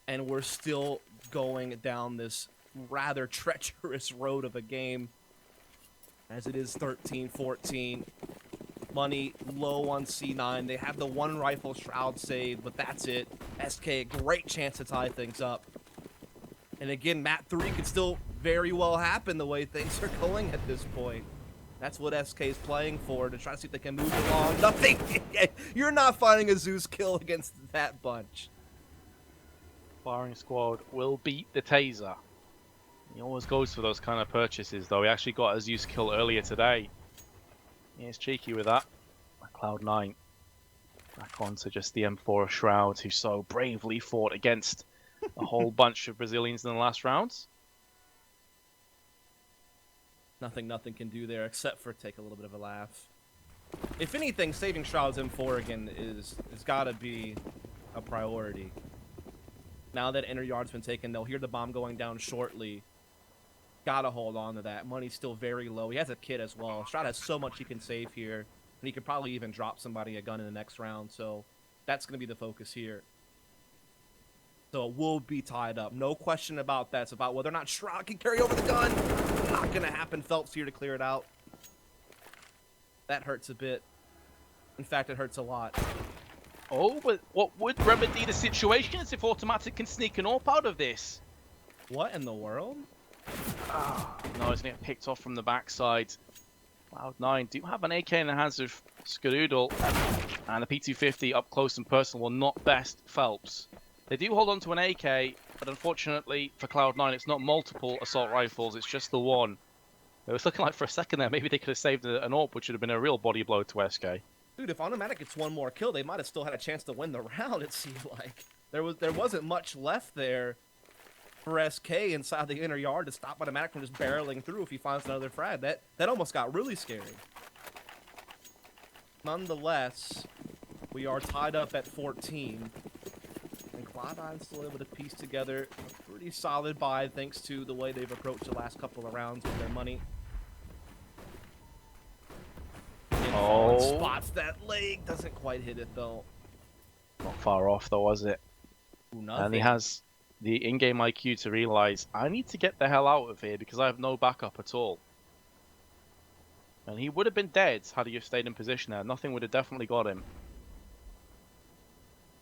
and we're still going down this rather treacherous road of a game, as it is 13-14. Money low on C9. They have the one rifle Shroud saved, but that's it. SK, great chance to tie things up. And again, map 3 could still very well happen the way things are going at this point. That's what SK is playing for, to try to see if they can move along. Nothing. You're not finding a Zeus kill against that bunch. Firing squad will beat the Taser. He always goes for those kind of purchases, though. He actually got a Zeus kill earlier today. He's cheeky with that. Cloud9 back onto just the M4 of Shroud, who so bravely fought against a whole bunch of Brazilians in the last rounds. Nothing can do there except for take a little bit of a laugh. If anything, saving Shroud's M4 again is got to be a priority. Now that inner yard's been taken, they'll hear the bomb going down shortly. Gotta hold on to that. Money's still very low. He has a kit as well. Shroud has so much he can save here, and he could probably even drop somebody a gun in the next round. So that's going to be the focus here. So it will be tied up. No question about that. It's about whether or not Shroud can carry over the gun. Not going to happen. Phelps here to clear it out. That hurts a bit. In fact, it hurts a lot. Oh, but what would remedy the situation is if Automatic can sneak an AWP out of this. What in the world? No, he's going to get picked off from the backside. Cloud9 do have an AK in the hands of Skadoodle, and the P250 up close and personal will not best Phelps. They do hold on to an AK, but unfortunately for Cloud9, it's not multiple assault rifles, it's just the one. It was looking like for a second there, maybe they could have saved an AWP, which would have been a real body blow to SK. Dude, if Automatic gets one more kill, they might have still had a chance to win the round, it seemed like. There wasn't much left there for SK inside the inner yard to stop Automatic from just barreling through if he finds another frag. That almost got really scary. Nonetheless, we are tied up at 14. And Cloud9's still able to piece together a pretty solid buy thanks to the way they've approached the last couple of rounds with their money. Oh. Spots that leg, doesn't quite hit it though. Not far off though, was it? Ooh, nothing. And he has the in-game IQ to realize, I need to get the hell out of here because I have no backup at all. And he would have been dead had he just stayed in position there. Nothing would have definitely got him.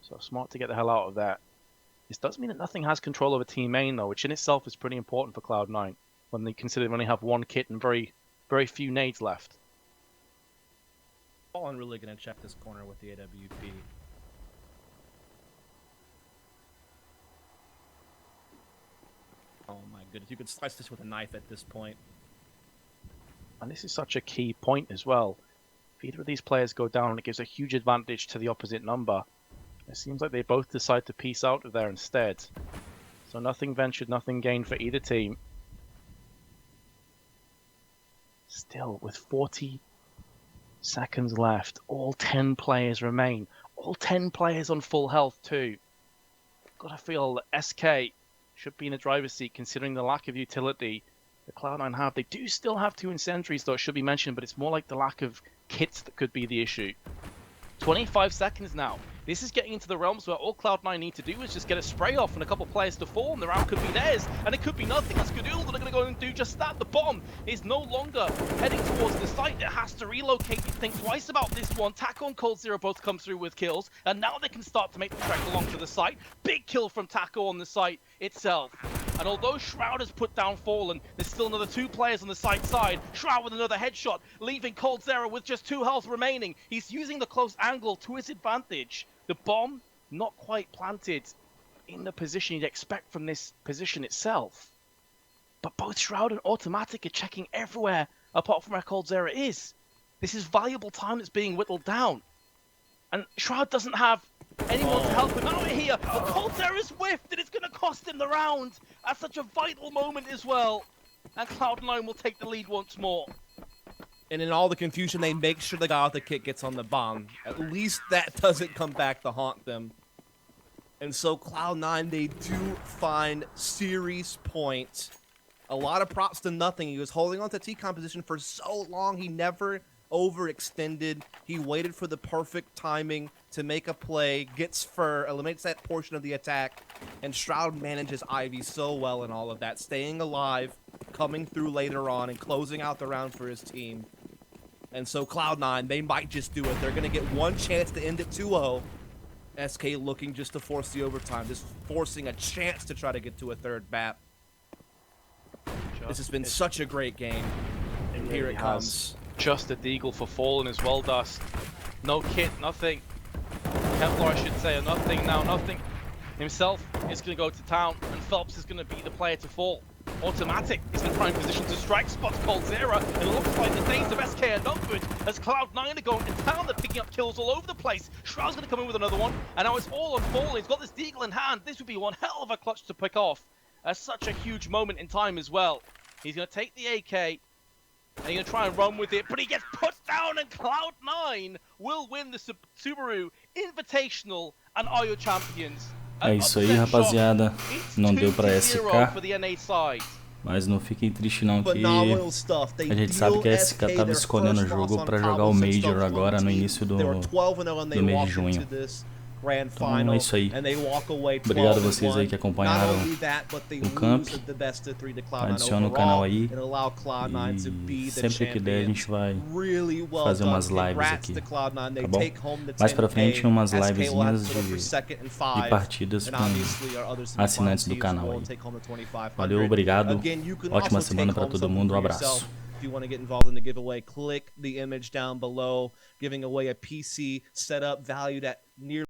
So smart to get the hell out of that. This does mean that nothing has control over team main though, which in itself is pretty important for Cloud9 when they consider they only have one kit and very few nades left. Fallen really going to check this corner with the AWP. Oh my goodness, you could slice this with a knife at this point. And this is such a key point as well. If either of these players go down, it gives a huge advantage to the opposite number. It seems like they both decide to peace out of there instead. So nothing ventured, nothing gained for either team. Still, with 40 seconds left, all 10 players remain. All 10 players on full health too. Gotta feel that SK should be in the driver's seat considering the lack of utility that Cloud9 have. They do still have 2 incendiaries though, it should be mentioned, but it's more like the lack of kits that could be the issue. 25 seconds now. This is getting into the realms where all Cloud9 need to do is just get a spray off and a couple players to fall, and the round could be theirs, and it could be nothing. That's Gadul that are going to go and do just that. The bomb is no longer heading towards the site. It has to relocate. You think twice about this one. Taco and Cold Zero both come through with kills, and now they can start to make the trek along to the site. Big kill from Taco on the site itself. And although Shroud has put down Fallen, there's still another 2 players on the site side. Shroud with another headshot, leaving Cold Zero with just 2 health remaining. He's using the close angle to his advantage. The bomb not quite planted in the position you'd expect from this position itself. But both Shroud and Automatic are checking everywhere apart from where Cold Zero is. This is valuable time that's being whittled down. And Shroud doesn't have anyone to help him out here. But Cold Zero is whiffed and it's going to cost him the round at such a vital moment as well. And Cloud9 will take the lead once more. And in all the confusion, they make sure the guy with the kit gets on the bomb. At least that doesn't come back to haunt them. And so Cloud9, they do find series points. A lot of props to nothing. He was holding on to T-Con position for so long. He never overextended. He waited for the perfect timing to make a play, gets Fur, eliminates that portion of the attack, and Shroud manages Ivy so well in all of that, staying alive, coming through later on, and closing out the round for his team. And so Cloud9, they might just do it. They're going to get one chance to end it 2-0. SK looking just to force the overtime, just forcing a chance to try to get to a third BAP. This has been such a great game. And here it comes. Just a deagle for Fallen as well, Dust. No kit, nothing. Kevlar, I should say, or nothing now, nothing. Himself is going to go to town, and Phelps is going to be the player to fall. Automatic is in prime position to strike spots Cold Zero, and it looks like the days of SK are not good as Cloud9 are going to town. They're picking up kills all over the place. Shroud's going to come in with another one, and now it's all on Fallen. He's got this deagle in hand. This would be one hell of a clutch to pick off. Such a huge moment in time as well. He's going to take the AK, and he's going to try and run with it, but he gets put down, and Cloud9 will win the Subaru Invitational and are your champions. É isso aí, rapaziada. Não deu pra SK, mas não fiquem tristes não, que a gente sabe que a SK tava escolhendo o jogo pra jogar o Major agora no início do mês de junho. Então é isso aí. Obrigado a vocês aí que acompanharam o camp. Adiciona o canal aí. E sempre que der a gente vai fazer umas lives aqui, tá bom? Mais pra frente umas livezinhas de partidas com assinantes do canal aí. Valeu, obrigado. Ótima semana pra todo mundo. Um abraço. If you want to get involved in the giveaway, click the image down below, giving away a PC setup valued at nearly